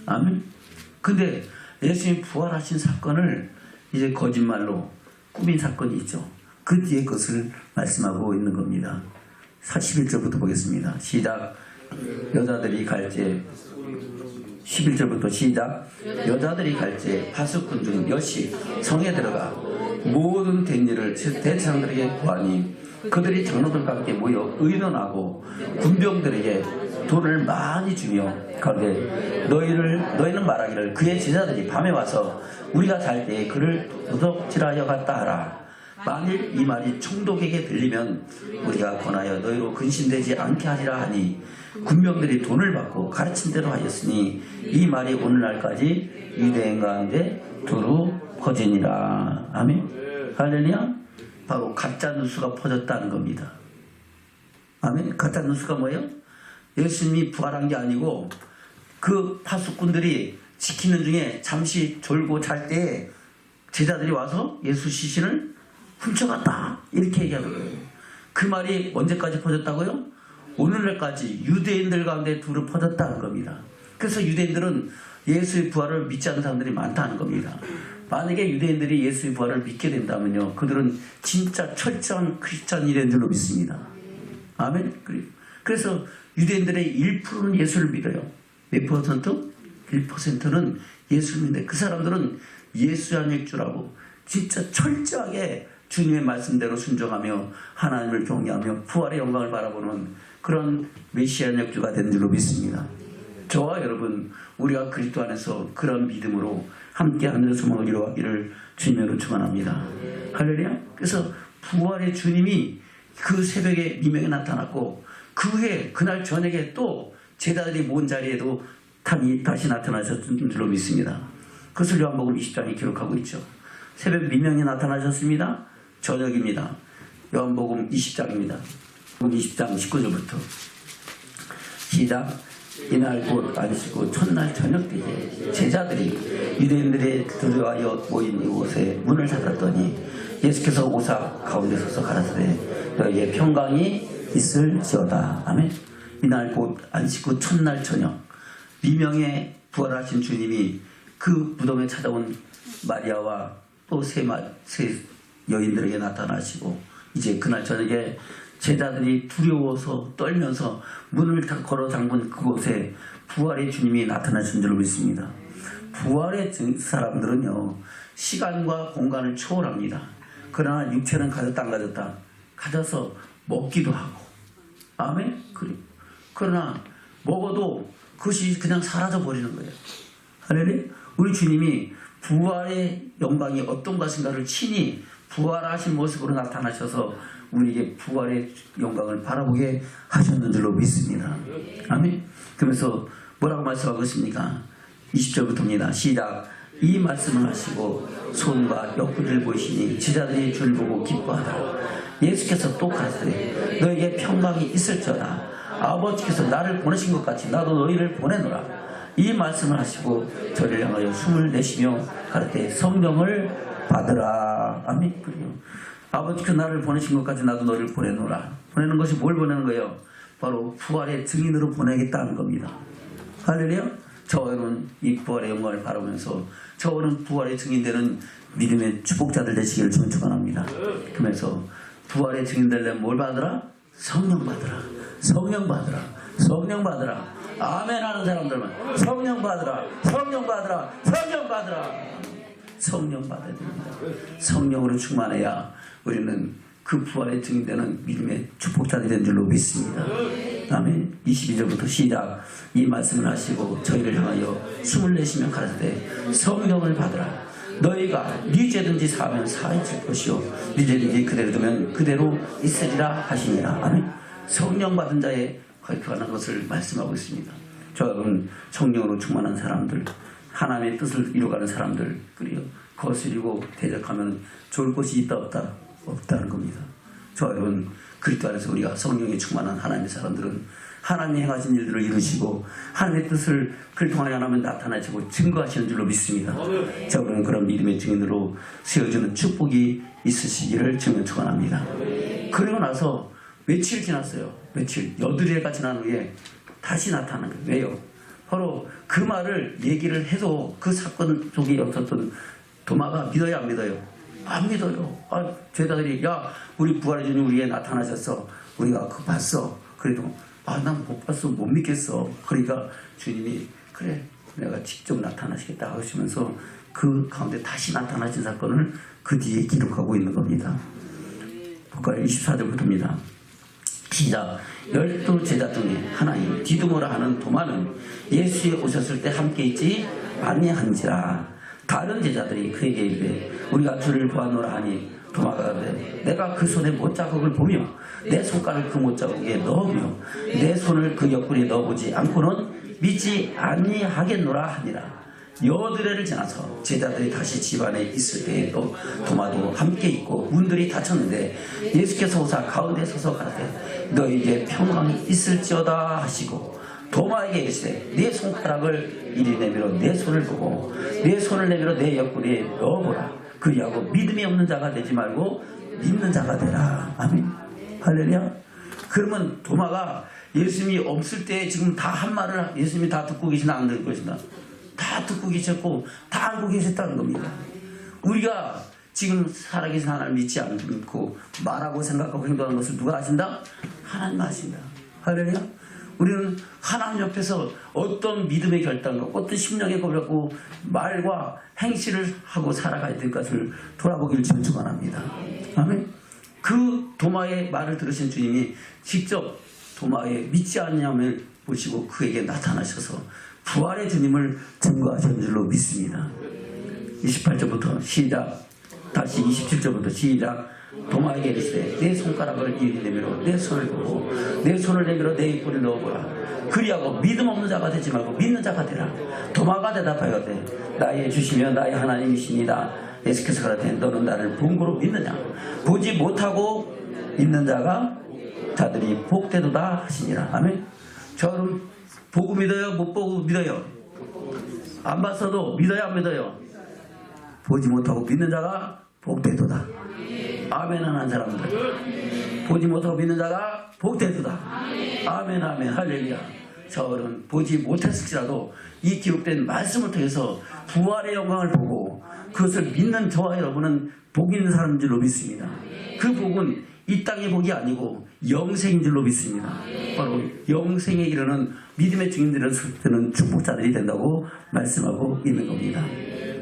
아멘. 근데 예수님이 부활하신 사건을 이제 거짓말로 꾸민 사건이 있죠. 그 뒤에 것을 말씀하고 있는 겁니다. 11절부터 보겠습니다. 시작. 여자들이 갈제 11절부터 시작. 여자들이 갈제 파수꾼 중 몇이 성에 들어가 모든 된 일을 대제사장들에게 구하니 그들이 장로들과 함께 모여 의논하고 군병들에게 돈을 많이 주며 그런데 너희는 말하기를 그의 제자들이 밤에 와서 우리가 잘 때에 그를 도둑질하여 갔다 하라. 만일 이 말이 총독에게 들리면 우리가 권하여 너희로 근신되지 않게 하리라 하니 군병들이 돈을 받고 가르친 대로 하였으니 이 말이 오늘날까지 유대인 가운데 두루 퍼지니라. 아멘. 할렐루야. 바로 가짜 뉴스가 퍼졌다는 겁니다. 아멘. 가짜 뉴스가 뭐예요? 예수님이 부활한 게 아니고 그 파수꾼들이 지키는 중에 잠시 졸고 잘 때에 제자들이 와서 예수 시신을 훔쳐갔다 이렇게 얘기하는 거예요. 그 말이 언제까지 퍼졌다고요? 오늘날까지 유대인들 가운데 두루 퍼졌다는 겁니다. 그래서 유대인들은 예수의 부활을 믿지 않는 사람들이 많다는 겁니다. 만약에 유대인들이 예수의 부활을 믿게 된다면요, 그들은 진짜 철저한 크리스찬이 된 줄로 믿습니다. 아멘. 그래서 유대인들의 1%는 예수를 믿어요. 몇 퍼센트? 1%는 예수를 믿는데 그 사람들은 예수 안익주라고 진짜 철저하게 주님의 말씀대로 순종하며 하나님을 경외하며 부활의 영광을 바라보는 그런 메시아 역주가 된 줄로 믿습니다. 저와 여러분, 우리가 그리스도 안에서 그런 믿음으로 함께 하늘의 소망을 이루어가기를 주님으로 축원합니다. 할렐루야. 그래서 부활의 주님이 그 새벽에 미명에 나타났고 그 후에 그날 저녁에 또 제자들이 모은 자리에도 다시 나타나셨던 줄로 믿습니다. 그것을 요한복음 20장에 기록하고 있죠. 새벽 미명에 나타나셨습니다. 저녁입니다. 요한복음 20장입니다. 20장 19절부터 시작. 이날 곧 안식구 첫날 저녁 때에 제자들이 유대인들의 두려워하여 모인 이곳에 문을 닫았더니 예수께서 오사 가운데 서서 가라사대 너희의 평강이 있을지어다. 아멘. 이날 곧 안식 후 첫날 저녁 미명에 부활하신 주님이 그 무덤에 찾아온 마리아와 또 세 여인들에게 나타나시고 이제 그날 저녁에 제자들이 두려워서 떨면서 문을 다 걸어 잠근 그곳에 부활의 주님이 나타나신 줄로 믿습니다. 부활의 사람들은요 시간과 공간을 초월합니다. 그러나 육체는 가졌다 안 가졌다 가져서 먹기도 하고 아멘. 그러나 먹어도 그것이 그냥 사라져 버리는 거예요. 할렐루야. 우리 주님이 부활의 영광이 어떤 것인가를 친히 부활하신 모습으로 나타나셔서 우리에게 부활의 영광을 바라보게 하셨는 줄로 믿습니다. 아멘. 그러면서 뭐라고 말씀하고 있습니까? 20절부터입니다. 시작. 이 말씀을 하시고 손과 옆구리를 보이시니 제자들이 줄 보고 기뻐하더라. 예수께서 또 가시되 너에게 평강이 있을지어다. 아버지께서 나를 보내신 것 같이 나도 너희를 보내노라. 이 말씀을 하시고 저를 향하여 숨을 내쉬며 가르되 성령을 받으라. 아멘. 그래요. 아버지께서 나를 보내신 것 같이 나도 너희를 보내노라. 보내는 것이 뭘 보내는 거예요? 바로 부활의 증인으로 보내겠다는 겁니다. 할렐루야. 저는 이 부활의 영광을 바라보면서 저는 부활의 증인되는 믿음의 축복자들 되시기를 주님 축원합니다. 그러면서 부활의 증인되려면 뭘 받으라? 성령 받으라. 성령 받으라. 성령 받으라. 아멘 하는 사람들만 성령 받으라. 성령 받으라. 성령 받으라. 성령 받아야 됩니다. 성령으로 충만해야 우리는 그 부활의 증인되는 믿음의 축복자들이 된 줄로 믿습니다. 아멘. 22절부터 시작. 이 말씀을 하시고 저희를 향하여 숨을 내쉬며 가라사대 성령을 받으라. 너희가 네 죄든지 사하면 사해질 것이요 네 죄든지 그대로 두면 그대로 있으리라 하시니라. 아멘. 성령 받은 자에 거듭하는 것을 말씀하고 있습니다. 저는 성령으로 충만한 사람들, 하나님의 뜻을 이루어가는 사람들, 그리고 거스리고 대적하면 좋을 것이 있다 없다? 없다는 겁니다. 여러분 그리스도 안에서 우리가 성령에 충만한 하나님의 사람들은 하나님이 행하신 일들을 이루시고 하나님의 뜻을 그를 통하여 하나님 나타나시고 증거하시는 줄로 믿습니다. 저는 그런 믿음의 증인으로 세워주는 축복이 있으시기를 주님 축원합니다. 그리고 나서 며칠 지났어요. 며칠 여드레가 지난 후에 다시 나타나는 거예요. 왜요? 바로 그 말을 얘기를 해도 그 사건 속에 없었던 도마가 믿어요 안 믿어요? 안 믿어요. 제자들이 야 우리 부활의 주님 우리에 나타나셨어. 우리가 그거 봤어. 그래도 난 못 봤어. 못 믿겠어. 그러니까 주님이 그래 내가 직접 나타나시겠다 하시면서 그 가운데 다시 나타나신 사건을 그 뒤에 기록하고 있는 겁니다. 볼까요? 24절부터입니다. 시작. 12제자 중에 하나인 디두모라 하는 도마는 예수에 오셨을 때 함께 있지 아니한지라. 다른 제자들이 그에게 이르되 우리가 주를 보았노라 하니 도마가 가되 내가 그 손에 못자국을 보며 내 손가락을 그 못자국에 넣으며 내 손을 그 옆구리에 넣어보지 않고는 믿지 아니하겠노라 하니라. 여드레를 지나서 제자들이 다시 집안에 있을 때에도 도마도 함께 있고 문들이 닫혔는데 예수께서 오사 가운데 서서 가라되 너희에게 평강이 있을지어다 하시고 도마에게 이르시되 네 손가락을 이리 내밀어 내 손을 보고 내 손을 내밀어 내 옆구리에 넣어보라. 그리하고 믿음이 없는 자가 되지 말고 믿는 자가 되라. 아멘. 할렐루야. 그러면 도마가 예수님이 없을 때 지금 다 한 말을 예수님이 다 듣고 계시나 안 듣고 계시나? 다 듣고 계셨고 다 알고 계셨다는 겁니다. 우리가 지금 살아계신 하나님을 믿지 않고 말하고 생각하고 행동하는 것을 누가 아신다? 하나님 아신다. 할렐루야. 우리는 하나님 옆에서 어떤 믿음의 결단과 어떤 심령의 고백하고 말과 행실을 하고 살아가야 될 것을 돌아보기를 축원합니다. 아멘. 그 도마의 말을 들으신 주님이 직접 도마의 믿지 않냐면 보시고 그에게 나타나셔서 부활의 주님을 증거하신 줄로 믿습니다. 28절부터 시작. 다시 27절부터 시작. 도마에게 이르시되 내 손가락을 이리 내밀어 내 손을 보고 내 손을 내밀어 내 입구를 넣어보라. 그리하고 믿음 없는 자가 되지 말고 믿는 자가 되라. 도마가 대답하여되 나의 주시며 나의 하나님이시니라. 예수께서 가라되 너는 나를 본고로 믿느냐? 보지 못하고 믿는 자들이 복되도다 하시니라. 아멘. 저는 보고 믿어요? 못 보고 믿어요? 안 봤어도 믿어요 안 믿어요? 보지 못하고 믿는 자가 복되도다. 아멘 하는 사람들, 보지 못하고 믿는 자가 복되도다. 아멘 아멘 할렐루야. 저는 보지 못했을지라도 이 기록된 말씀을 통해서 부활의 영광을 보고 그것을 믿는 저와 여러분은 복 있는 사람인 줄로 믿습니다. 그 복은 이 땅의 복이 아니고 영생인 줄로 믿습니다. 바로 영생에 이르는 믿음의 증인들은 축복자들이 된다고 말씀하고 있는 겁니다.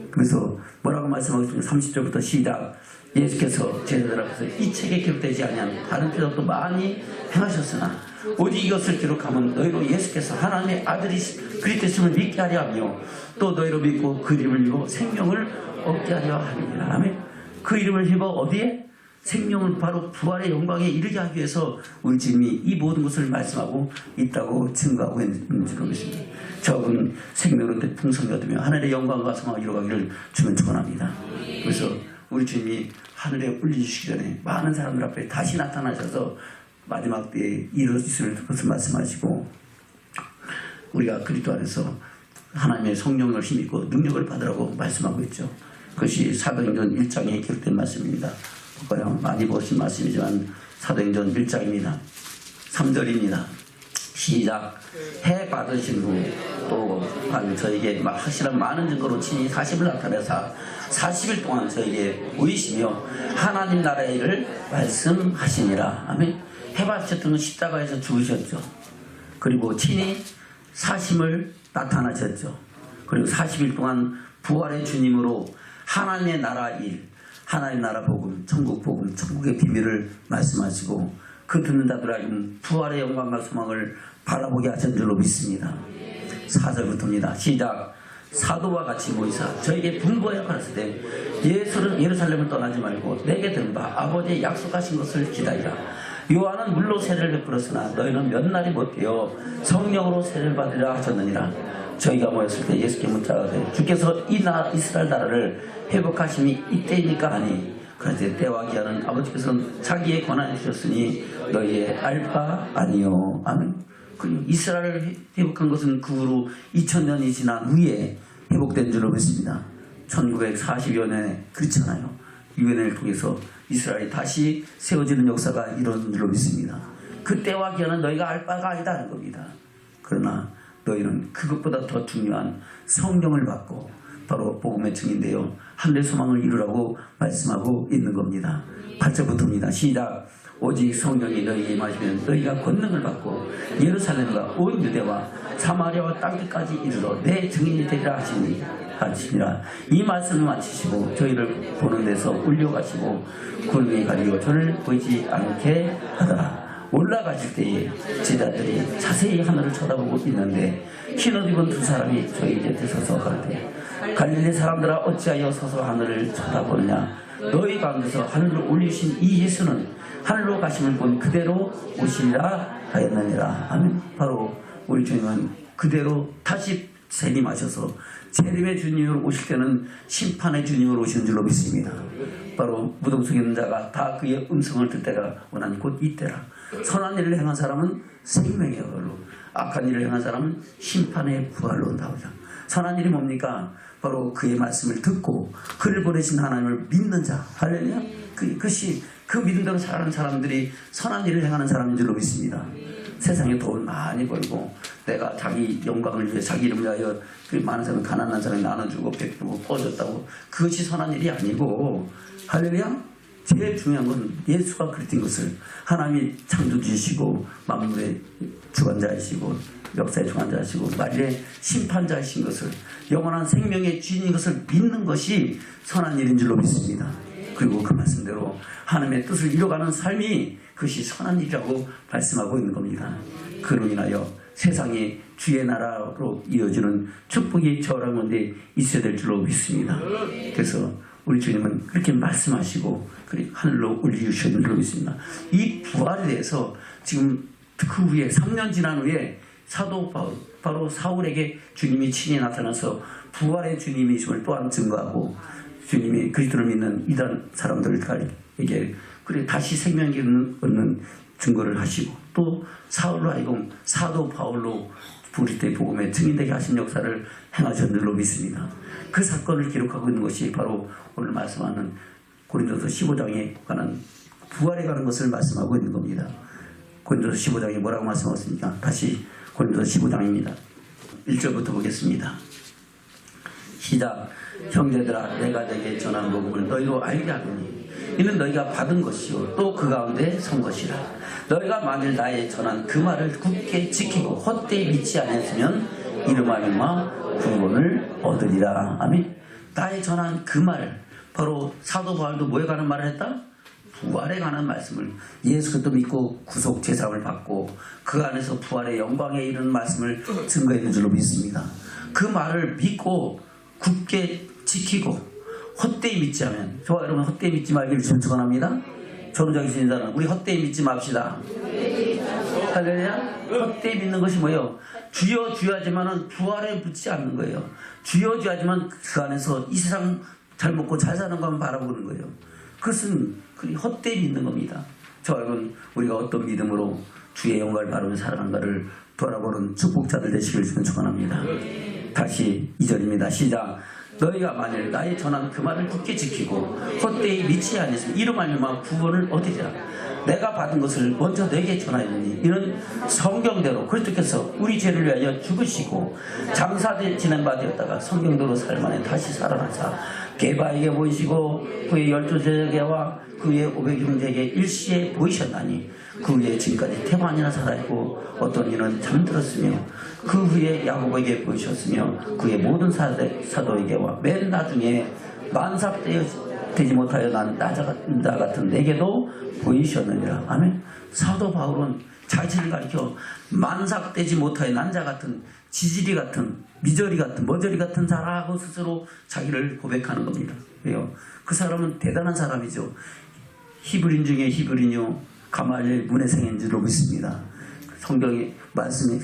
그래서 뭐라고 말씀하고 있습니까? 30절부터 시작. 예수께서 제자들 앞에서 이 책에 기록되지 아니한 다른 표적도 많이 행하셨으나 오직 이것을 기록하면 너희로 예수께서 하나님의 아들이 그리스도심을 믿게 하려 하며 또 너희로 믿고 그 이름을 입어 생명을 얻게 하려 함이니라. 아멘. 그 이름을 입어 어디에? 생명을 바로 부활의 영광에 이르게 하기 위해서 우리 주님이 이 모든 것을 말씀하고 있다고 증거하고 있는 줄로 믿습니다. 적은 생명으로 풍성히 얻으며 하늘의 영광과 성화가 이루어가기를 주면 축원합니다. 그래서 우리 주님이 하늘에 올리시기 전에 많은 사람들 앞에 다시 나타나셔서 마지막 때에 이루어질 것을 말씀하시고 우리가 그리스도 안에서 하나님의 성령을 힘입고 능력을 받으라고 말씀하고 있죠. 그것이 사도행전 1장에 기록된 말씀입니다. 볼까요? 많이 보신 말씀이지만 사도행전 1장입니다. 3절입니다. 시작. 해 받으신 후 또 저에게 확실한 많은 증거로 친히 40을 나타내사 40일 동안 저에게 보이시며 하나님 나라의 일을 말씀하시니라. 아멘. 해 받으셨던 건 십자가에서 죽으셨죠. 그리고 친히 사심을 나타나셨죠. 그리고 40일 동안 부활의 주님으로 하나님의 나라 일, 하나님 나라 복음, 천국 복음, 천국의 비밀을 말씀하시고 그 듣는 자들 알면 부활의 영광과 소망을 바라보게 하신 줄로 믿습니다. 4절부터입니다. 시작. 사도와 같이 모이사 저에게 분부하여 가르치되 예루살렘을 떠나지 말고 내게 들은 바 아버지의 약속하신 것을 기다리라. 요한은 물로 세례를 베풀었으나 너희는 몇 날이 못되어 성령으로 세례를 받으라 하셨느니라. 저희가 모였을 때 예수께 묻자하되 주께서 이 이스라엘 나라를 회복하심이 이때입니까 하니 그런데 때와 기한은 아버지께서는 자기의 권한에 주셨으니 너희의 알 바 아니요. 아멘. 그리고 이스라엘을 회복한 것은 그 후로 2000년이 지난 후에 회복된 줄로 믿습니다. 1940여 년에 그렇잖아요. 유엔을 통해서 이스라엘이 다시 세워지는 역사가 이루어진 줄로 믿습니다. 그 때와 기한은 너희가 알 바가 아니다는 겁니다. 그러나 너희는 그것보다 더 중요한 성령을 받고 바로 복음의 증인되어 하늘의 소망을 이루라고 말씀하고 있는 겁니다. 8절부터입니다. 시작. 오직 성령이 너희에게 임하시면 너희가 권능을 받고 예루살렘과 온 유대와 사마리아와 땅끝까지 이르러 내 증인이 되리라 하시니라. 이 말씀을 마치시고 저희를 보는 데서 울려가시고 구름이 가리고 저를 보이지 않게 하더라. 올라가실 때에 제자들이 자세히 하늘을 쳐다보고 있는데 흰옷 입은 두 사람이 저희 곁에 서서 가르되 갈릴리 사람들아 어찌하여 서서 하늘을 쳐다보느냐. 너희 가운데서 하늘로 올리신 이 예수는 하늘로 가심을 본 그대로 오시리라 하였느니라. 아멘. 바로 우리 주님은 그대로 다시 재림하셔서 재림의 주님으로 오실 때는 심판의 주님으로 오시는 줄로 믿습니다. 바로 무덤 속에 있는 자가 다 그의 음성을 듣 때가 원한 곧 이때라. 선한 일을 행한 사람은 생명의 걸로, 악한 일을 행한 사람은 심판의 부활로 온다고 하죠. 선한 일이 뭡니까? 바로 그의 말씀을 듣고 그를 보내신 하나님을 믿는 자. 할렐루야. 그것이 그 믿음대로 살아가는 사람들이 선한 일을 행하는 사람인 줄로 믿습니다. 세상에 돈을 많이 벌고 내가 자기 영광을 위해 자기 이름을 위하여 그 많은 사람 가난한 사람이 나눠주고 베풀고 꺼줬다고 그것이 선한 일이 아니고 할렐루야. 제일 중요한 건 예수가 그랬던 것을 하나님이 창조주이시고 만물의 주관자이시고 역사의 주관자이시고 만일의 심판자이신 것을 영원한 생명의 주인인 것을 믿는 것이 선한 일인 줄로 믿습니다. 그리고 그 말씀대로 하나님의 뜻을 이뤄가는 삶이 그것이 선한 일이라고 말씀하고 있는 겁니다. 그로 인하여 세상이 주의 나라로 이어지는 축복이 저랑 가운데 있어야 될 줄로 믿습니다. 그래서 우리 주님은 그렇게 말씀하시고 하늘로 올리시는 줄로 믿습니다. 이 부활에 대해서 지금 그 후에 3년 지난 후에 사도 바울, 바로 사울에게 주님이 친히 나타나서 부활의 주님이심을 또한 증거하고 주님이 그리스도를 믿는 이단 사람들에게 다시 생명을 얻는 증거를 하시고 또 사울로 하여금 사도 바울로 그리스도의 복음에 증인되게 하신 역사를 행하신 줄로 믿습니다. 그 사건을 기록하고 있는 것이 바로 오늘 말씀하는 고린도서 15장에 관한 부활에 관한 것을 말씀하고 있는 겁니다. 고린도서 15장에 뭐라고 말씀하셨습니까? 다시 고린도서 15장입니다. 1절부터 보겠습니다. 시작. 형제들아, 내가 너에게 전한 복음을 너희로 알게 하노니 이는 너희가 받은 것이요 또 그 가운데 선 것이라. 너희가 만일 나의 전한 그 말을 굳게 지키고 헛되이 믿지 않았으면 이름 아니마 구원을 얻으리라. 아멘. 나의 전한 그 말, 바로 사도 바울도 뭐에 관한 말을 했다? 부활에 관한 말씀을, 예수 그리스도 믿고 구속 제사함을 받고 그 안에서 부활의 영광에 이르는 말씀을 증거했는 줄로 믿습니다. 그 말을 믿고 굳게 지키고 헛되이 믿지 않으면, 저와 여러분 헛되이 믿지 말기를 축원합니다. 전우장이 신자는 우리 헛되이 믿지 맙시다. 할렐루야. 헛되이 믿는 것이 뭐예요? 주여 주여 하지만은 부활에 붙지 않는 거예요. 주여 주여 하지만 그 안에서 이 세상 잘 먹고 잘 사는 것만 바라보는 거예요. 그것은 헛되이 믿는 겁니다. 저와 여러분, 우리가 어떤 믿음으로 주의 영광을 바라보며 살아간가를 돌아보는 축복자들 되시길 축원합니다. 다시 2절입니다. 시작. 너희가 만일 나의 전한 그 말을 굳게 지키고 헛되이 믿지 않으면 이로 말미암아 구원을 얻으리라. 내가 받은 것을 먼저 너에게 전하였느니 이는 성경대로 그리스도께서 우리 죄를 위하여 죽으시고 장사대 지낸 바 되었다가 성경대로 살만에 다시 살아나사 게바에게 보이시고 그의 12제자에게와 그의 500형제에게 일시에 보이셨나니 그 후에 지금까지 태반이나 살아있고 어떤 이는 잠들었으며 그 후에 야고보에게 보이셨으며 그의 모든 사도에게와 맨 나중에 만삭되지 못하여 난 나 같은 내게도 보이셨느니라. 아멘. 사도 바울은 자신을 가리켜 만삭되지 못하여 난 자 같은, 지지리 같은, 미저리 같은, 머저리 같은 자라고 스스로 자기를 고백하는 겁니다. 왜요? 그 사람은 대단한 사람이죠. 히브리인 중에 히브리뇨 가말리엘 문해생인 줄로 믿습니다. 성경의 말씀이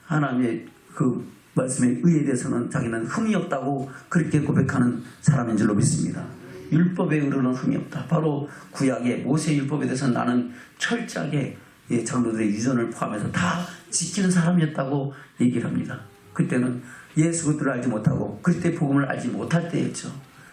하나님의 그 말씀의 의에 대해서는 자기는 흠이 없다고 그렇게 고백하는 사람인 줄로 믿습니다. 율법에 의로는 흠이 없다. 바로 구약의 모세 율법에 대해서는 나는 철저하게 장로들의 유전을 포함해서 다 지키는 사람이었다고 얘기를 합니다. 그때는 예수 그리스도를 알지 못하고 그때 복음을 알지 못할 때였죠.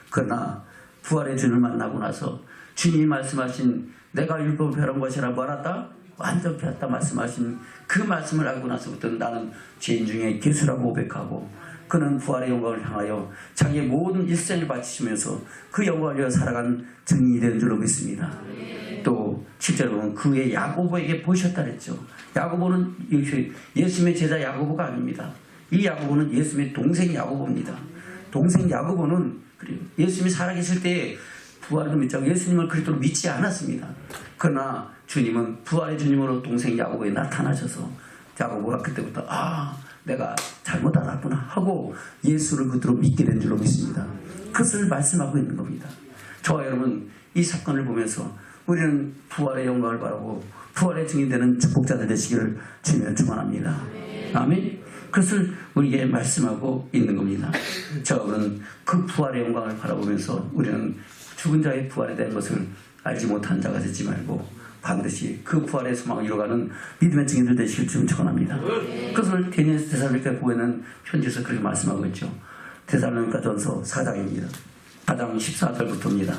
그러나 부활의 주님을 만나고 나서 주님이 말씀하신 내가 율법을 폐하는 것이라 말았다 완전 폐했다 말씀하신 그 말씀을 알고 나서부터는 나는 죄인 중에 괴수라고 고백하고 그는 부활의 영광을 향하여 자기의 모든 일생을 바치시면서 그 영광을 위하여 살아간 증인이 된 줄로 믿습니다. 또 7절에 보면 그의 야고보에게 보이셨다 그랬죠. 야고보는 예수님의 제자 야고보가 아닙니다. 이 야고보는 예수님의 동생 야고보입니다. 동생 야고보는 예수님이 살아계실 때 부활도 믿지 않고 예수님을 그리스도로 믿지 않았습니다. 그러나 주님은 부활의 주님으로 동생 야고보에 나타나셔서 야고보가 그때부터 내가 잘못 알았구나 하고 예수를 그대로 믿게 된 줄로 믿습니다. 그것을 말씀하고 있는 겁니다. 저와 여러분, 이 사건을 보면서 우리는 부활의 영광을 바라고 부활의 증인되는 축복자들 되시기를 주님을 축원합니다. 아멘. 그것을 우리에게 말씀하고 있는 겁니다. 저는 그 부활의 영광을 바라보면서 우리는 죽은 자의 부활에 대한 것을 알지 못한 자가 되지 말고 반드시 그 부활의 소망을 이뤄가는 믿음의 증인들 되시길 주님 축원합니다. 그것을 데살로니가 보이는 편지에서 그렇게 말씀하고 있죠. 데살로니가전서 4장입니다. 4장 14절부터입니다.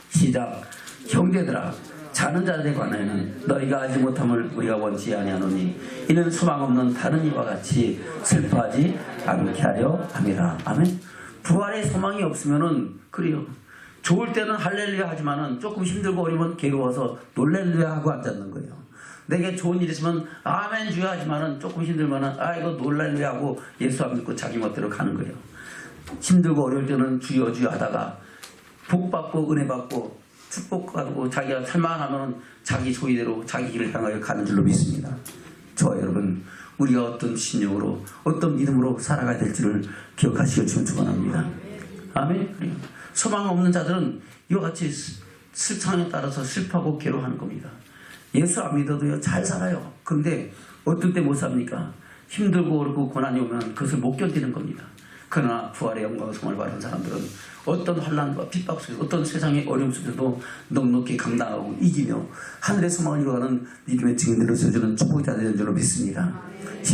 시작. 형제들아, 자는 자들에 관하여는 너희가 알지 못함을 우리가 원치 아니하노니 이는 소망 없는 다른 이와 같이 슬퍼하지 않게 하려 함이라. 아멘. 부활의 소망이 없으면은 그래요. 좋을 때는 할렐루야 하지만은 조금 힘들고 어려우면 괴로워서 놀렐루야 하고 앉았는 거예요. 내게 좋은 일 있으면 아멘 주야 하지만은 조금 힘들면은 이거 놀렐루야 하고 예수 안 믿고 자기 멋대로 가는 거예요. 힘들고 어려울 때는 주여 주여 하다가 복 받고 은혜 받고 축복받고 자기가 살만하면 자기 소위대로 자기 길을 향하여 가는 줄로 믿습니다. 저와 여러분, 우리가 어떤 신령으로 어떤 믿음으로 살아가야 될지를 기억하시길 주님 축원합니다. 아멘. 소망 없는 자들은 이와 같이 실상에 따라서 슬퍼하고 괴로워하는 겁니다. 예수 안 믿어도요 잘 살아요. 그런데 어떨 때 못 삽니까? 힘들고 어렵고 고난이 오면 그것을 못 견디는 겁니다. 그러나 부활의 영광 소망을 받은 사람들은 어떤 환난과 핍박 속에서 어떤 세상의 어려움 속에서도 넉넉히 감당하고 이기며 하늘의 소망을 이루어가는 믿음의 증인들을 세워주는 축복이 되는 줄로 믿습니다.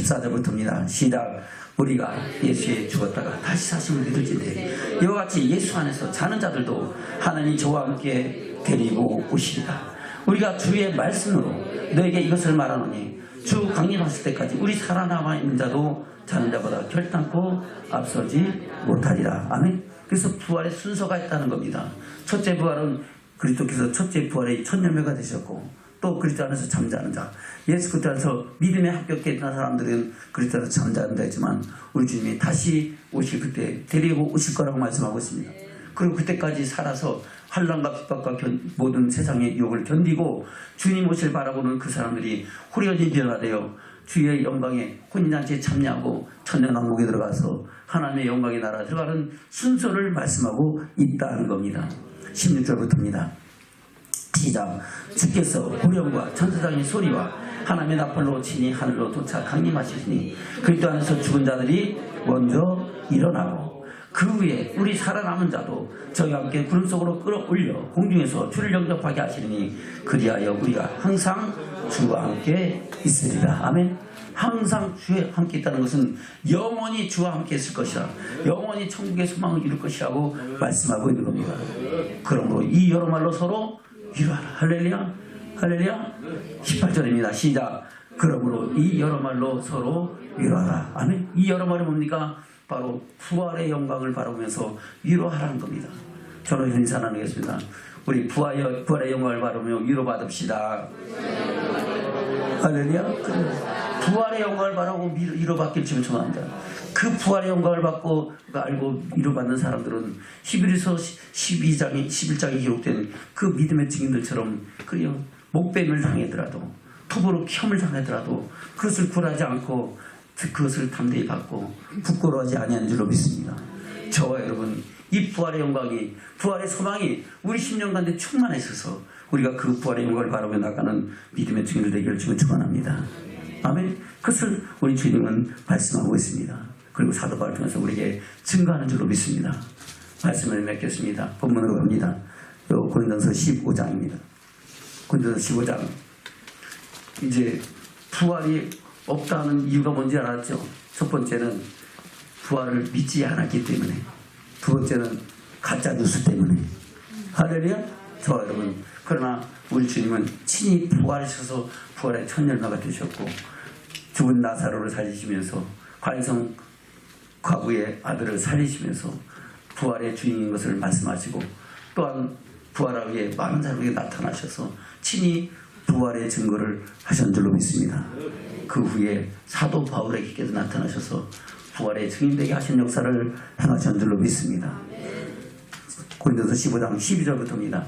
14절부터입니다. 시작. 우리가 예수에 죽었다가 다시 사심을 믿을지니 이와 같이 예수 안에서 자는 자들도 하나님 저와 함께 데리고 오시리라. 우리가 주의 말씀으로 너에게 이것을 말하노니 주 강림하실 때까지 우리 살아남아 있는 자도 자는 자보다 결단코 앞서지 못하리라. 아멘. 그래서 부활의 순서가 있다는 겁니다. 첫째 부활은 그리스도께서 첫째 부활의 첫 열매가 되셨고, 또 그리스도 안에서 잠자는 자, 예수 그리스도 안에서 믿음에 합격했던 사람들은 그리스도 안에서 잠자는 자지만 우리 주님이 다시 오실 그때 데리고 오실 거라고 말씀하고 있습니다. 그리고 그때까지 살아서 환난과 핍박과 모든 세상의 유혹을 견디고 주님 오실 바라보는 그 사람들이 후련히 변화되어 주의 영광에 혼인잔치에 참여하고 천년왕국에 들어가서 하나님의 영광의 나라 들어가는 순서를 말씀하고 있다는 겁니다. 16절부터입니다. 시작. 주께서 구령과 천사장의 소리와 하나님의 나팔로 치니 하늘로 도착 강림하시니 그리스도 안에서 죽은 자들이 먼저 일어나고 그 후에 우리 살아남은 자도 저희와 함께 구름 속으로 끌어올려 공중에서 주를 영접하게 하시니 그리하여 우리가 항상 주와 함께 있으리라. 아멘. 항상 주와 함께 있다는 것은 영원히 주와 함께 있을 것이라, 영원히 천국의 소망을 이룰 것이라고 말씀하고 있는 겁니다. 그러므로 이 여러 말로 서로 위로하라. 할렐루야, 할렐루야. 18절입니다. 시작. 그러므로 이 여러 말로 서로 위로하라. 아멘. 이 여러 말이 뭡니까? 바로 부활의 영광을 바라보면서 위로하라는 겁니다. 저는 인사 나누겠습니다. 우리 부활의 영광을 바라보며 위로받읍시다. 할렐루야. 부활의 영광을 바라고 위로받길 지금 청합니다. 그 부활의 영광을 받고 알고 위로받는 사람들은 히브리서 11장에 기록된 그 믿음의 증인들처럼 그래요. 목뱀을 당하더라도 톱으로 켬을 당하더라도 그것을 굴하지 않고 그것을 담대히 받고 부끄러워하지 아니한 줄로 믿습니다. 저와 여러분, 이 부활의 영광이, 부활의 소망이 우리 10년 가운데 충만해 있어서 우리가 그 부활의 영광을 바라보며 나가는 믿음의 증인들 되기를 주님 축원합니다. 아멘. 그것을 우리 주님은 말씀하고 있습니다. 그리고 사도 바울을 통해서 우리에게 증거하는 줄로 믿습니다. 말씀을 맺겠습니다. 본문으로 갑니다. 고린도서 15장입니다. 고린도서 15장. 이제 부활이 없다는 이유가 뭔지 알았죠? 첫 번째는 부활을 믿지 않았기 때문에, 두 번째는 가짜 뉴스 때문에. 할렐루야. 저와 여러분, 그러나 우리 주님은 친히 부활하셔서 부활의 첫 열매가 되셨고, 죽은 나사로를 살리시면서 관성 과부의 아들을 살리시면서 부활의 주인인 것을 말씀하시고, 또한 부활하기 위해 많은 사람에게 나타나셔서 친히 부활의 증거를 하신 줄로 믿습니다. 그 후에 사도 바울에게도 나타나셔서 부활의 증인되게 하신 역사를 행하신 줄로 믿습니다. 고린도서 15장 12절부터입니다.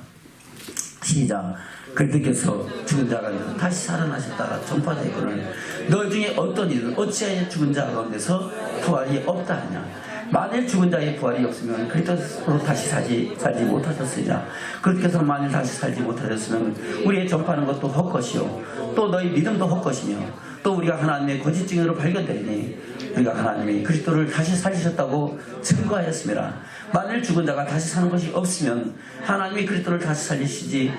시작. 그리스도께서 죽은 자 가운데서 다시 살아나셨다가 전파되거늘 너희 중에 어떤 이는 어찌하여 죽은 자 가운데서 부활이 없다 하냐. 만일 죽은 자의 부활이 없으면 그리스도로 다시 살지 못하셨으리라. 그리스도께서 만일 다시 살지 못하셨으면 우리의 전파하는 것도 헛것이요 또 너희 믿음도 헛것이며 또 우리가 하나님의 거짓 증인으로 발견되니 우리가 하나님이 그리스도를 다시 살리셨다고 증거하였습니다. 만일 죽은 자가 다시 사는 것이 없으면 하나님이 그리스도를 다시 살리시지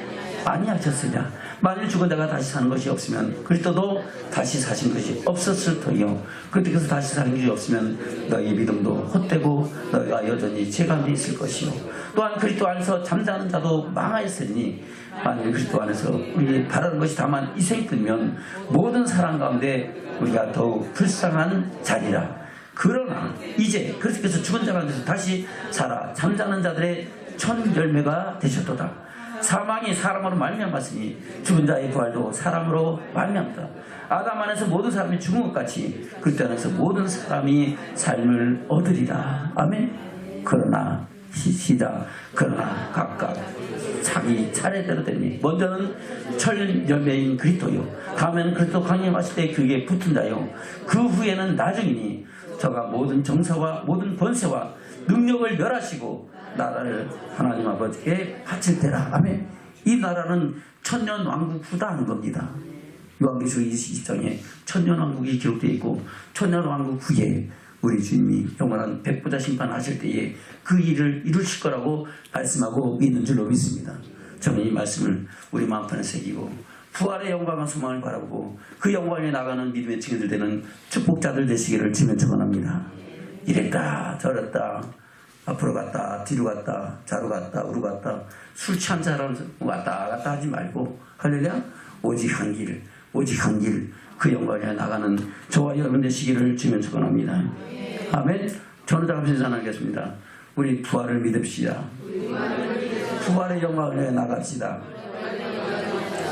아니하셨으리라. 만일 죽은 자가 다시 사는 것이 없으면 그리스도도 다시 사신 것이 없었을 터이요 그리스도께서 다시 사는 것이 없으면 너희 믿음도 헛되고 너희가 여전히 죄 가운데 있을 것이요 또한 그리스도 안에서 잠자는 자도 망하였으니 만일 그리스도 안에서 우리 바라는 것이 다만 이생뿐이면 모든 사람 가운데 우리가 더욱 불쌍한 자리라. 그러나 이제 그리스도께서 죽은 자 가운데서 다시 살아 잠자는 자들의 첫 열매가 되셨도다. 사망이 사람으로 말미암았으니 죽은 자의 부활도 사람으로 말미암다. 아담 안에서 모든 사람이 죽은 것 같이 그리스도 안에서 모든 사람이 삶을 얻으리라. 아멘. 그러나 시작. 그러나 각각 자기 차례대로 되니 먼저는 첫 열매인 그리스도요 다음에는 그리스도 강림하실 때 그에게 붙은 자요 그 후에는 나중이니 저가 모든 정사와 모든 권세와 능력을 멸하시고 나라를 하나님 아버지께 바칠 때라. 아멘. 이 나라는 천년왕국 후다 하는 겁니다. 요한계시록 20장에 천년왕국이 기록되어 있고 천년왕국 후에 우리 주님이 영원한 백보자 심판하실 때에 그 일을 이루실 거라고 말씀하고 있는 줄로 믿습니다. 저는 이 말씀을 우리 마음판에 새기고 부활의 영광과 소망을 바라보고 그 영광에 나가는 믿음의 증인들 되는 축복자들 되시기를 주면 축원합니다. 이랬다 저랬다 앞으로 갔다 뒤로 갔다 좌로 갔다 우로 갔다 술 취한 사람 왔다 갔다 하지 말고 할렐루야 오직 한 길 오직 한 길 그 영광에 나가는 저와 여러분 되시기를 주면 축원합니다. 아멘. 저는 다음 신선하겠습니다. 우리 부활을 믿읍시다. 부활의 영광을 나갑시다.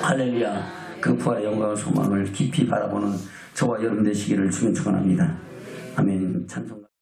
할렐루야. 그 부활의 영광과 소망을 깊이 바라보는 저와 여러분 되시기를 주면 축원합니다. 아멘. 찬송.